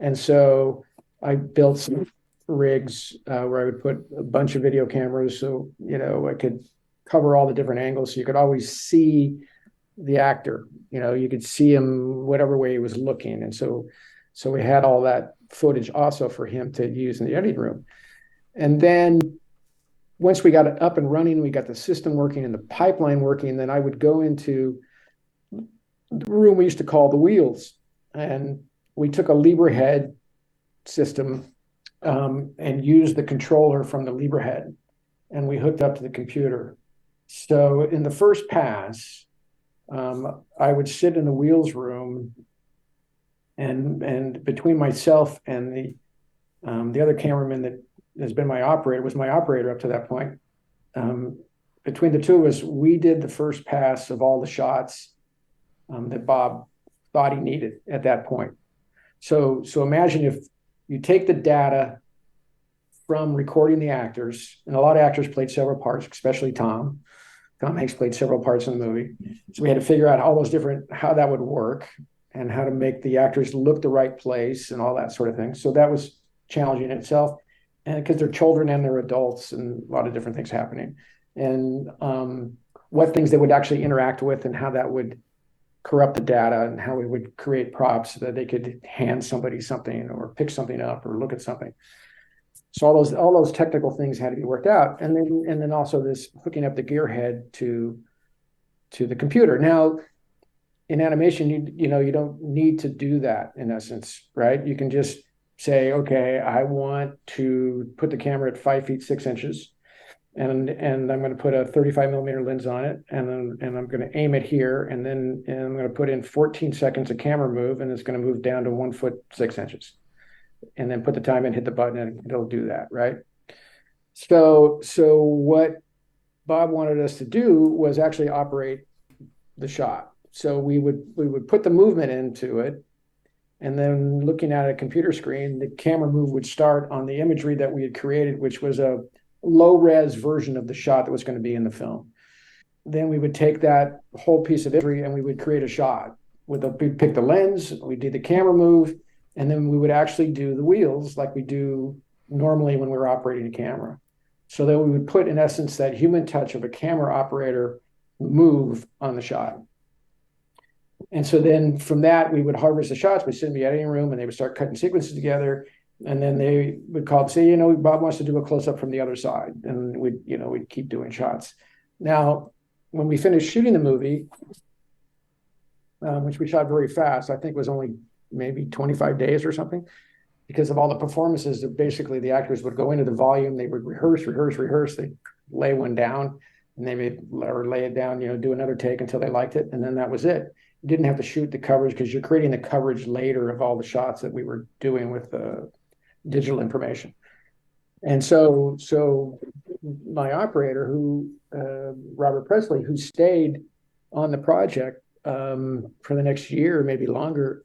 And so I built some rigs where I would put a bunch of video cameras so, I could cover all the different angles. So you could always see the actor, you could see him whatever way he was looking. And so we had all that footage also for him to use in the editing room. And then once we got it up and running, we got the system working and the pipeline working, then I would go into the room we used to call the wheels. And we took a Libra head system and used the controller from the Libra head, and we hooked up to the computer. So in the first pass, I would sit in the wheels room, and between myself and the other cameraman that has been my operator up to that point, between the two of us, we did the first pass of all the shots that Bob thought he needed at that point. So imagine if you take the data from recording the actors, and a lot of actors played several parts, especially Tom. Tom Hanks played several parts in the movie. So we had to figure out how that would work and how to make the actors look the right place and all that sort of thing. So that was challenging in itself. and because they're children and they're adults and a lot of different things happening, and what things they would actually interact with and how that would corrupt the data and how we would create props so that they could hand somebody something or pick something up or look at something. So all those technical things had to be worked out, and then also this hooking up the gearhead to the computer. Now, in animation, you don't need to do that in essence, right? You can just say, okay, I want to put the camera at 5 feet 6 inches, and I'm going to put a 35 millimeter lens on it, and I'm going to aim it here, and I'm going to put in 14 seconds of camera move, and it's going to move down to 1 foot 6 inches, and then put the time and hit the button, and it'll do that, right? So what Bob wanted us to do was actually operate the shot. So we would put the movement into it, and then looking at a computer screen, the camera move would start on the imagery that we had created, which was a low res version of the shot that was going to be in the film. Then we would take that whole piece of imagery and we would create a shot. We'd pick the lens, we'd do the camera move, and then we would actually do the wheels like we do normally when we're operating a camera. So that we would put, in essence, that human touch of a camera operator move on the shot. And so then from that, we would harvest the shots. We'd sit in the editing room and they would start cutting sequences together. And then they would call and say, Bob wants to do a close up from the other side. And we'd keep doing shots. Now, when we finished shooting the movie, which we shot very fast, I think was only maybe 25 days or something, because of all the performances that basically the actors would go into the volume, they would rehearse. They'd lay one down and they would lay it down, do another take until they liked it. And then that was it. You didn't have to shoot the coverage because you're creating the coverage later of all the shots that we were doing with the digital information. And so my operator, Robert Presley, who stayed on the project for the next year, maybe longer,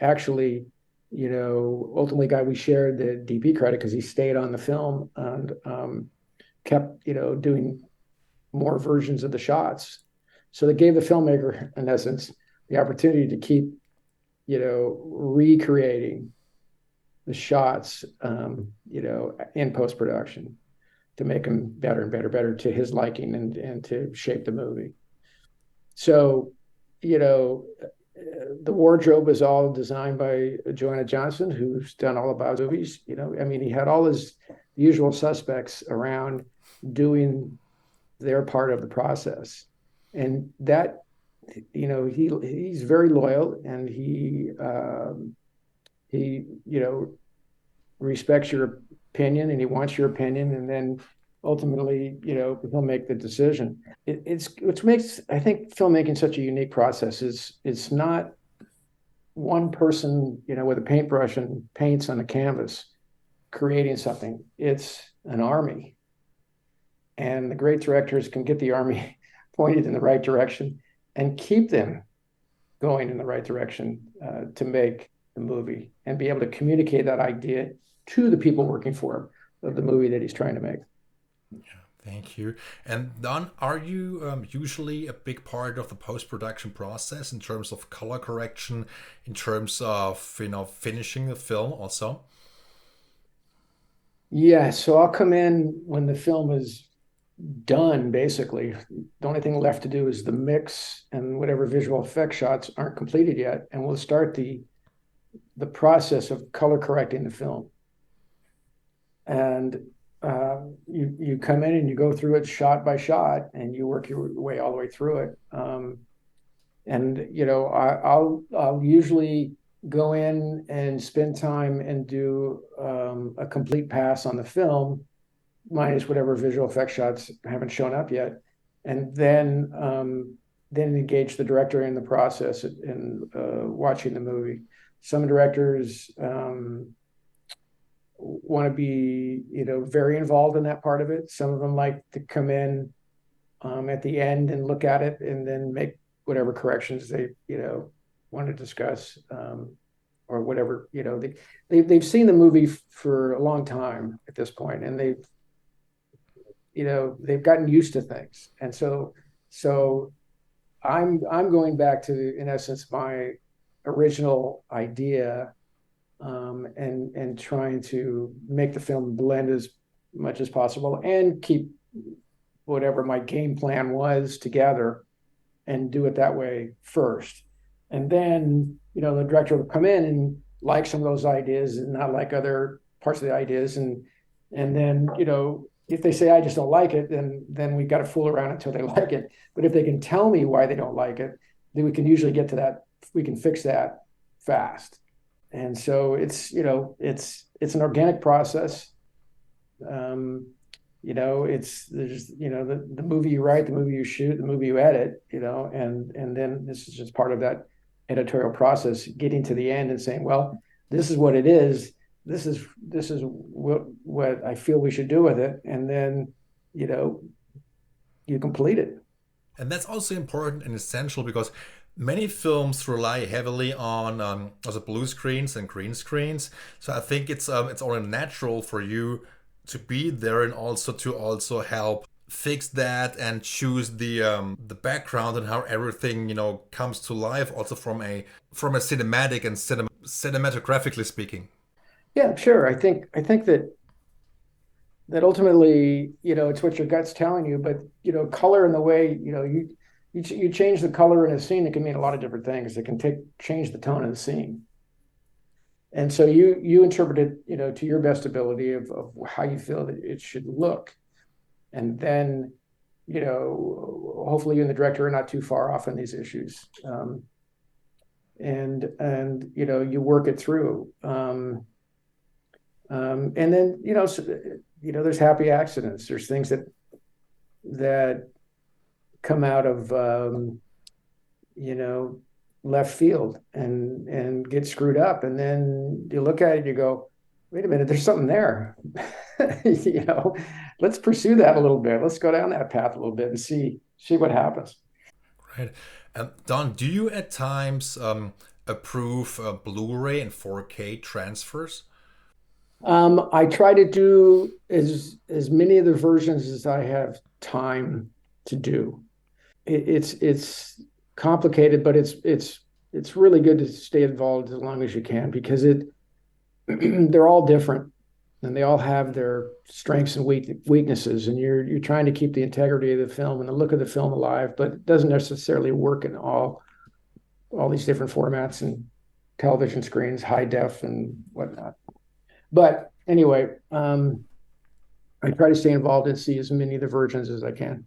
actually, ultimately we shared the DP credit because he stayed on the film and kept, doing more versions of the shots. So they gave the filmmaker, in essence, the opportunity to keep, recreating the shots, in post-production to make them better and better to his liking and to shape the movie. So, the wardrobe was all designed by Joanna Johnson, who's done all of Bob's movies. He had all his usual suspects around doing their part of the process. And that, he's very loyal, and he respects your opinion and he wants your opinion, and then ultimately, he'll make the decision. Which makes, I think, filmmaking such a unique process. It's not one person, with a paintbrush and paints on a canvas creating something. It's an army. And the great directors can get the army pointed in the right direction and keep them going in the right direction to make the movie and be able to communicate that idea to the people working for him of the movie that he's trying to make. Thank you. And Don, are you usually a big part of the post-production process in terms of color correction, in terms of finishing the film also? Yeah, so I'll come in when the film is done, basically. The only thing left to do is the mix and whatever visual effect shots aren't completed yet, and we'll start the process of color correcting the film. And you come in and you go through it shot by shot, and you work your way all the way through it. I'll usually go in and spend time and do a complete pass on the film, minus whatever visual effect shots haven't shown up yet, and then engage the director in the process in watching the movie. Some directors want to be, very involved in that part of it. Some of them like to come in at the end and look at it and then make whatever corrections they, want to discuss, or whatever. They've seen the movie for a long time at this point, and they've gotten used to things. And so I'm going back to, in essence, my original idea and trying to make the film blend as much as possible and keep whatever my game plan was together and do it that way first. And then, the director will come in and like some of those ideas and not like other parts of the ideas. And then, if they say I just don't like it, then we got to fool around until they like it. But if they can tell me why they don't like it, then we can usually get to that. We can fix that fast. And so it's an organic process. Um, it's there's the movie you write, the movie you shoot, the movie you edit, and then this is just part of that editorial process, getting to the end and saying, well, this is what it is. This is what I feel we should do with it, and then you complete it. And that's also important and essential because many films rely heavily on also blue screens and green screens. So I think it's only natural for you to be there and also to also help fix that and choose the background and how everything comes to life also from a cinematic and cinematographically speaking. Yeah, sure. I think that ultimately, it's what your gut's telling you, but color and the way, you change the color in a scene, it can mean a lot of different things. It can change the tone of the scene. And so you interpret it, to your best ability of how you feel that it should look. And then, hopefully you and the director are not too far off on these issues. And you work it through. And then, there's happy accidents. There's things that come out of left field and get screwed up, and then you look at it, you go, wait a minute, there's something there. Let's pursue that a little bit. Let's go down that path a little bit and see what happens. Right. Don, do you at times approve Blu-ray and 4K transfers? I try to do as many of the versions as I have time to do. It's complicated, but it's really good to stay involved as long as you can, because they're all different and they all have their strengths and weaknesses, and you're trying to keep the integrity of the film and the look of the film alive, but it doesn't necessarily work in all these different formats and television screens, high def and whatnot. But anyway, I try to stay involved and see as many of the versions as I can.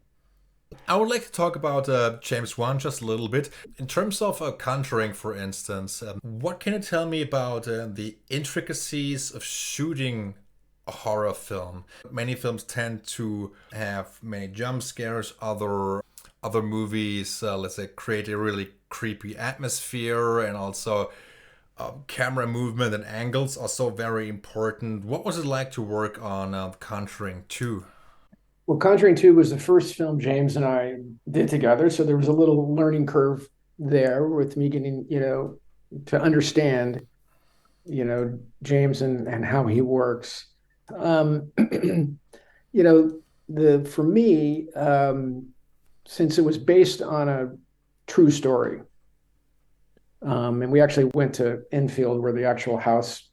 I would like to talk about James Wan just a little bit. In terms of Conjuring, for instance, what can you tell me about the intricacies of shooting a horror film? Many films tend to have many jump scares. Other movies, let's say, create a really creepy atmosphere, and also camera movement and angles are so very important. What was it like to work on Conjuring 2? Well, Conjuring 2 was the first film James and I did together. So there was a little learning curve there with me getting, to understand, James and how he works. You for me, since it was based on a true story, and we actually went to Enfield where the actual house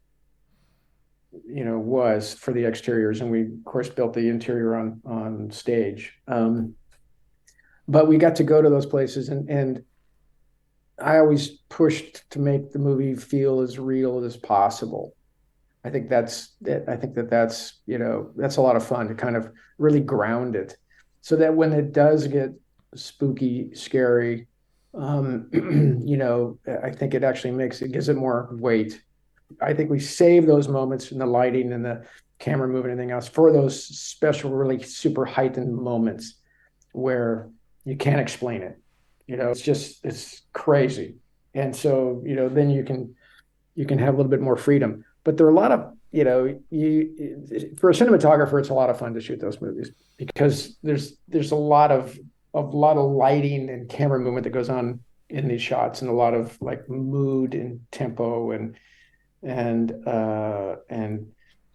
was for the exteriors, and we of course built the interior on stage. But we got to go to those places, and I always pushed to make the movie feel as real as possible. I think that's that's a lot of fun to kind of really ground it, so that when it does get spooky, scary, I think it actually gives it more weight. I think we save those moments in the lighting and the camera movement and everything else for those special, really super heightened moments where you can't explain it. It's crazy. And so, then you can have a little bit more freedom. But there are a lot of, for a cinematographer, it's a lot of fun to shoot those movies because there's a lot of lighting and camera movement that goes on in these shots, and a lot of like mood and tempo and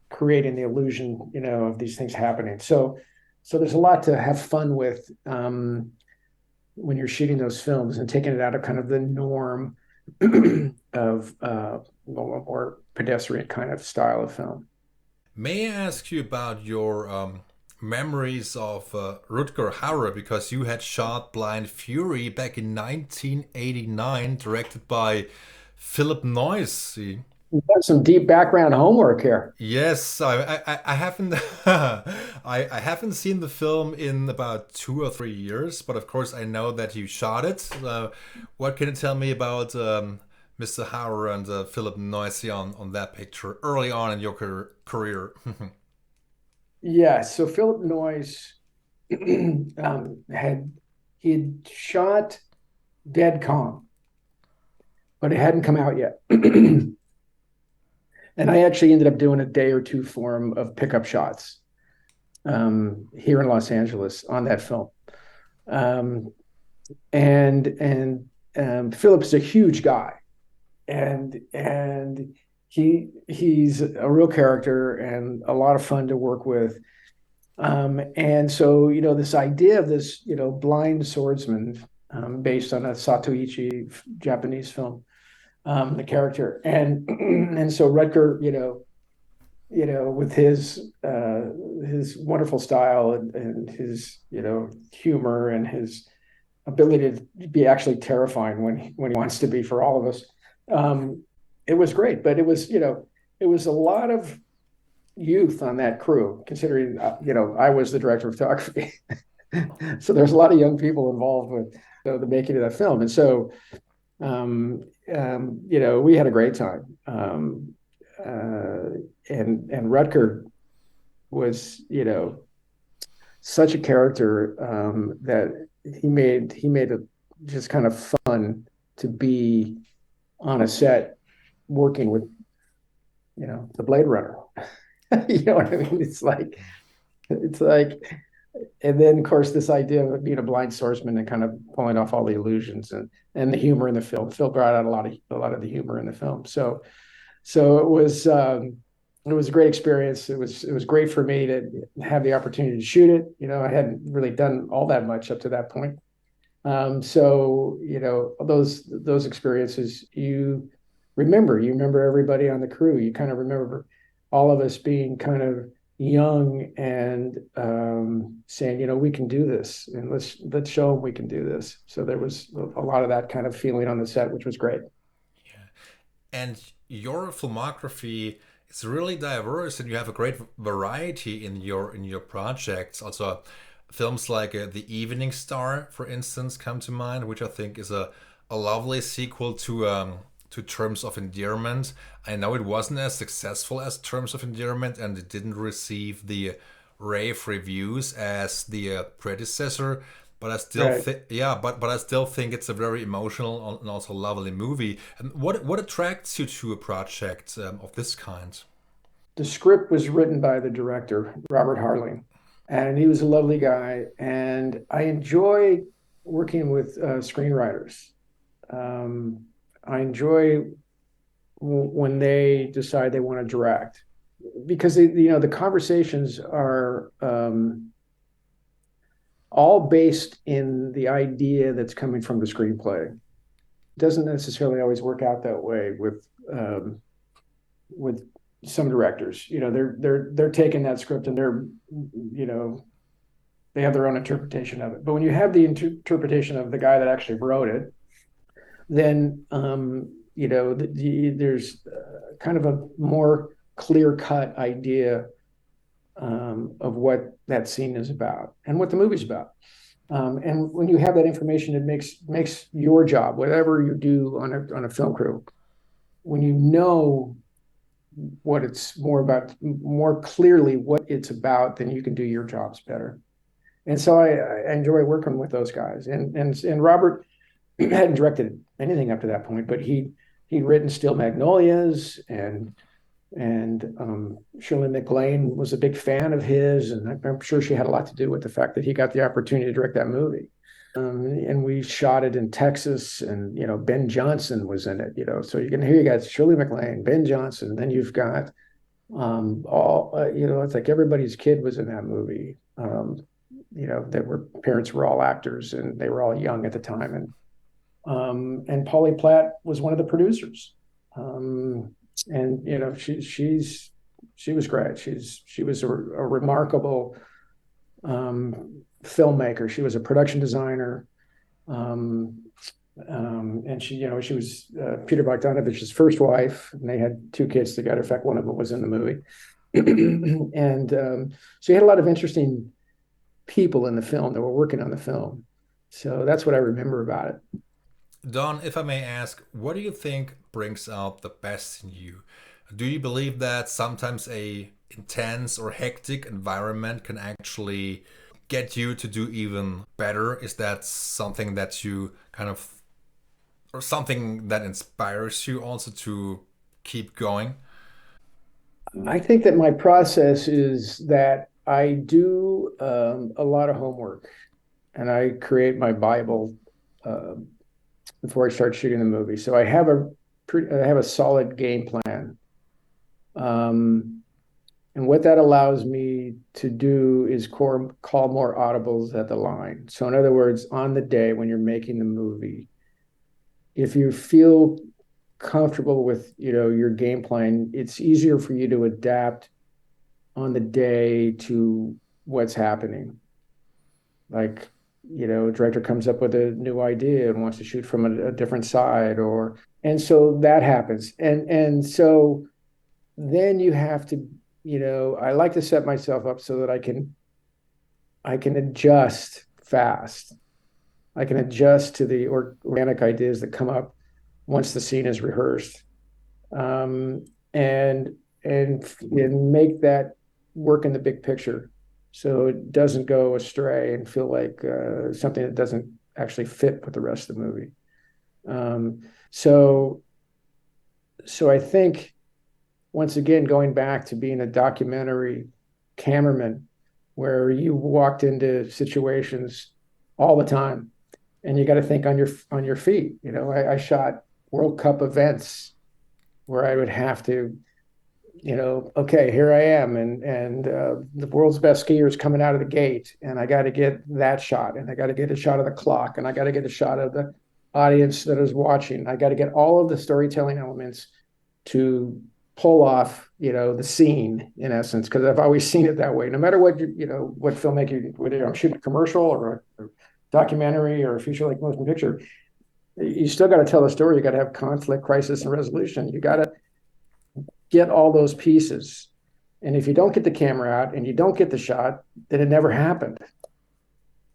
creating the illusion, of these things happening. So there's a lot to have fun with when you're shooting those films and taking it out of kind of the norm of more pedestrian kind of style of film. May I ask you about your memories of Rutger Hauer, because you had shot Blind Fury back in 1989, directed by Phillip Noyce. We've got some deep background homework here. Yes, I haven't I haven't seen the film in about 2 or 3 years, but of course I know that you shot it. What can you tell me about Mr. Hauer and Philip Noyce on that picture early on in your career? Yeah, so Phillip Noyce had he had shot Dead Calm, but it hadn't come out yet. And I actually ended up doing a day or two for him of pickup shots here in Los Angeles on that film. Um, and Philip's a huge guy, and he's a real character and a lot of fun to work with. And so, this idea of this, blind swordsman based on a Satoichi Japanese film, the character, and so Rutger, with his wonderful style and his humor and his ability to be actually terrifying when he wants to be for all of us. It was great, but it was a lot of youth on that crew, considering I was the director of photography. So there's a lot of young people involved with the making of that film, and so we had a great time. And Rutger was such a character that he made it just kind of fun to be on a set working with the Blade Runner. You know what I mean? It's like, and then of course this idea of being a blind swordsman and kind of pulling off all the illusions and the humor in the film. Phil brought out a lot of the humor in the film. So it was a great experience. It was great for me to have the opportunity to shoot it. I hadn't really done all that much up to that point. So those experiences you remember everybody on the crew. You kind of remember all of us being kind of young and saying, we can do this, and let's show them we can do this. So there was a lot of that kind of feeling on the set, which was great. Yeah. And your filmography is really diverse, and you have a great variety in your projects. Also, films like The Evening Star, for instance, come to mind, which I think is a lovely sequel to Terms of Endearment. I know it wasn't as successful as Terms of Endearment, and it didn't receive the rave reviews as the predecessor. But I still Right. think, yeah, but I still think it's a very emotional and also lovely movie. And what attracts you to a project of this kind? The script was written by the director, Robert Harling, and he was a lovely guy. And I enjoy working with screenwriters. I enjoy when they decide they want to direct, because the conversations are all based in the idea that's coming from the screenplay. It doesn't necessarily always work out that way with some directors. They're taking that script and you know they have their own interpretation of it. But when you have the interpretation of the guy that actually wrote it, then there's kind of a more clear cut idea of what that scene is about and what the movie's about. And when you have that information, it makes your job, whatever you do on a film crew, when you know what it's more about, more clearly what it's about, then you can do your jobs better. And so I enjoy working with those guys. And Robert hadn't directed anything up to that point, but he'd written Steel Magnolias, and Shirley MacLaine was a big fan of his, and I'm sure she had a lot to do with the fact that he got the opportunity to direct that movie. And we shot it in Texas, and Ben Johnson was in it. So you got Shirley MacLaine, Ben Johnson, then you've got all it's like everybody's kid was in that movie. That were parents were all actors, and they were all young at the time, And Polly Platt was one of the producers. And you know, she was great. She was a remarkable filmmaker. She was a production designer. Um, and she, you know, she was Peter Bogdanovich's first wife, and they had two kids together. In fact, one of them was in the movie. And so you had a lot of interesting people in the film that were working on the film. So that's what I remember about it. Don, if I may ask, what do you think brings out the best in you? Do you believe that sometimes a intense or hectic environment can actually get you to do even better? Is that something that you kind of, or something that inspires you also to keep going? I think that my process is that I do a lot of homework and I create my Bible uh, before I start shooting the movie. So I have a solid game plan. Um, and what that allows me to do is call more audibles at the line. So in other words, on the day when you're making the movie, if you feel comfortable with, you know, your game plan, it's easier for you to adapt on the day to what's happening. Like, you know, a director comes up with a new idea and wants to shoot from a different side, or and so that happens. And so then you have to, you know, I like to set myself up so that I can adjust fast. I can adjust to the organic ideas that come up once the scene is rehearsed, um, and and make that work in the big picture, so it doesn't go astray and feel like something that doesn't actually fit with the rest of the movie. Um, so so I think once again going back to being a documentary cameraman, where you walked into situations all the time and you got to think on your feet. You know, I shot World Cup events where I would have to, you know, okay, here I am, and the world's best skier is coming out of the gate, and I got to get that shot, and I got to get a shot of the clock, and I got to get a shot of the audience that is watching. I got to get all of the storytelling elements to pull off, you know, the scene in essence, because I've always seen it that way. No matter what you know, what filmmaker, whether I'm shooting a commercial or a documentary or a feature like motion picture, you still got to tell a story. You got to have conflict, crisis, and resolution. You got to get all those pieces. And if you don't get the camera out and you don't get the shot, then it never happened.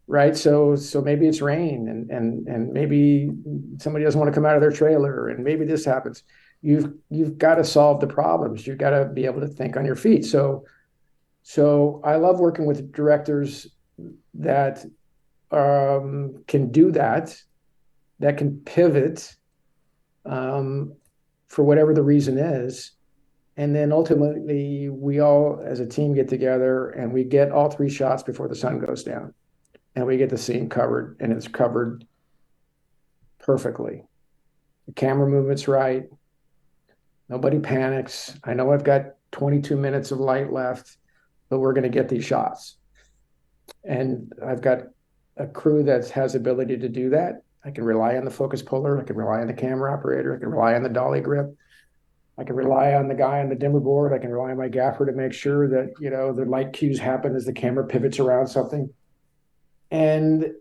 Right. So maybe it's rain, and maybe somebody doesn't want to come out of their trailer, and maybe this happens. You've got to solve the problems. You've got to be able to think on your feet. So I love working with directors that can do that, that can pivot for whatever the reason is. And then ultimately, we all as a team get together and we get all three shots before the sun goes down. And we get the scene covered, and it's covered perfectly. The camera movement's right. Nobody panics. I know I've got 22 minutes of light left, but we're going to get these shots. And I've got a crew that has ability to do that. I can rely on the focus puller. I can rely on the camera operator. I can rely on the dolly grip. I can rely on the guy on the dimmer board. I can rely on my gaffer to make sure that, you know, the light cues happen as the camera pivots around something. And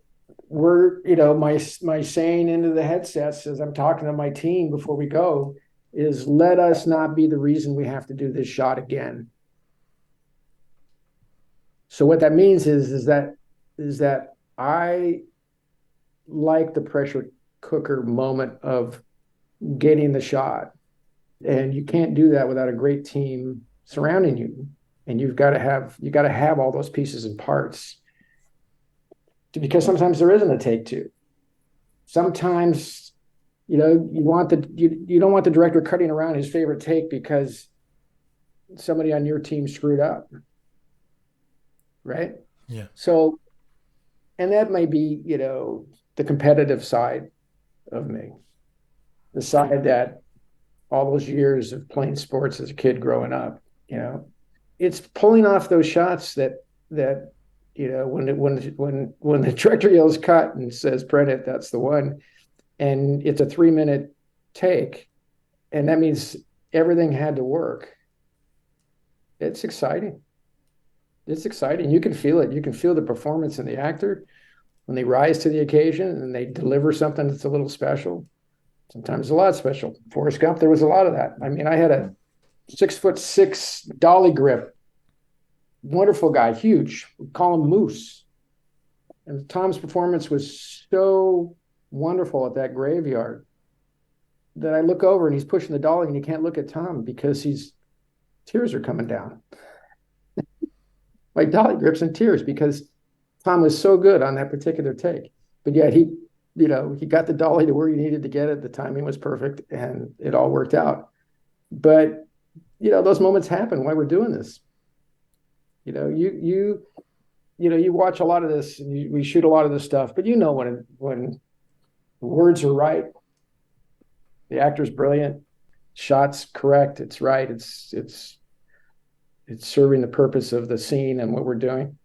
we're, you know, my saying into the headsets as I'm talking to my team before we go is, let us not be the reason we have to do this shot again. So what that means is that I like the pressure cooker moment of getting the shot. And you can't do that without a great team surrounding you. And you got to have all those pieces and parts, because sometimes there isn't a take two. Sometimes, you know, you don't want the director cutting around his favorite take because somebody on your team screwed up. Right. Yeah. So, and that may be, you know, the competitive side of me, the side that all those years of playing sports as a kid growing up, you know, it's pulling off those shots that you know, when the director yells cut and says print it, that's the one. and it's a 3-minute take, and that means everything had to work. It's exciting. It's exciting. You can feel it. You can feel the performance in the actor when they rise to the occasion and they deliver something that's a little special. Sometimes a lot special. Forrest Gump, there was a lot of that. I mean, I had a 6'6" dolly grip, wonderful guy, huge. We call him Moose. And Tom's performance was so wonderful at that graveyard that I look over and he's pushing the dolly and you can't look at Tom because tears are coming down. Like dolly grips in tears because Tom was so good on that particular take. But yet he got the dolly to where he needed to get it. The timing was perfect and it all worked out. But those moments happen while we're doing this. You watch a lot of this and we shoot a lot of this stuff, but when the words are right, the actor's brilliant, shots correct, it's right, it's serving the purpose of the scene and what we're doing.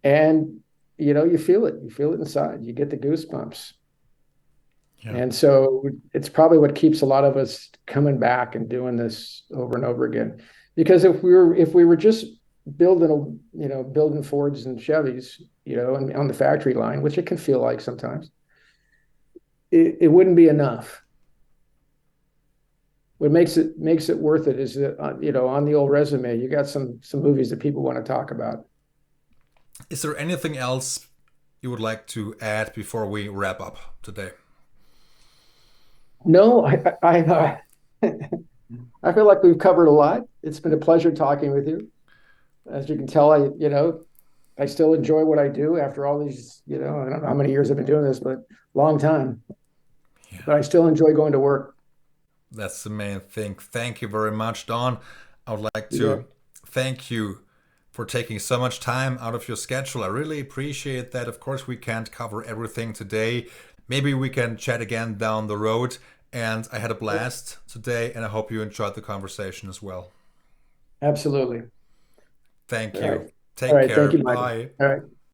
And you feel it inside. You get the goosebumps. Yeah. And so it's probably what keeps a lot of us coming back and doing this over and over again. Because if we were just building Fords and Chevys, and on the factory line, which it can feel like sometimes, it wouldn't be enough. What makes it worth it is that on the old resume, you got some movies that people want to talk about. Is there anything else you would like to add before we wrap up today? No, I feel like we've covered a lot. It's been a pleasure talking with you. As you can tell, I still enjoy what I do after all these, I don't know how many years I've been doing this, but long time. Yeah. But I still enjoy going to work. That's the main thing. Thank you very much, Don. I would like to thank you for taking so much time out of your schedule. I really appreciate that. Of course, we can't cover everything today. Maybe we can chat again down the road. And I had a blast today, and I hope you enjoyed the conversation as well. Absolutely. Thank you. Take care. Thank you, Michael. Bye. All right.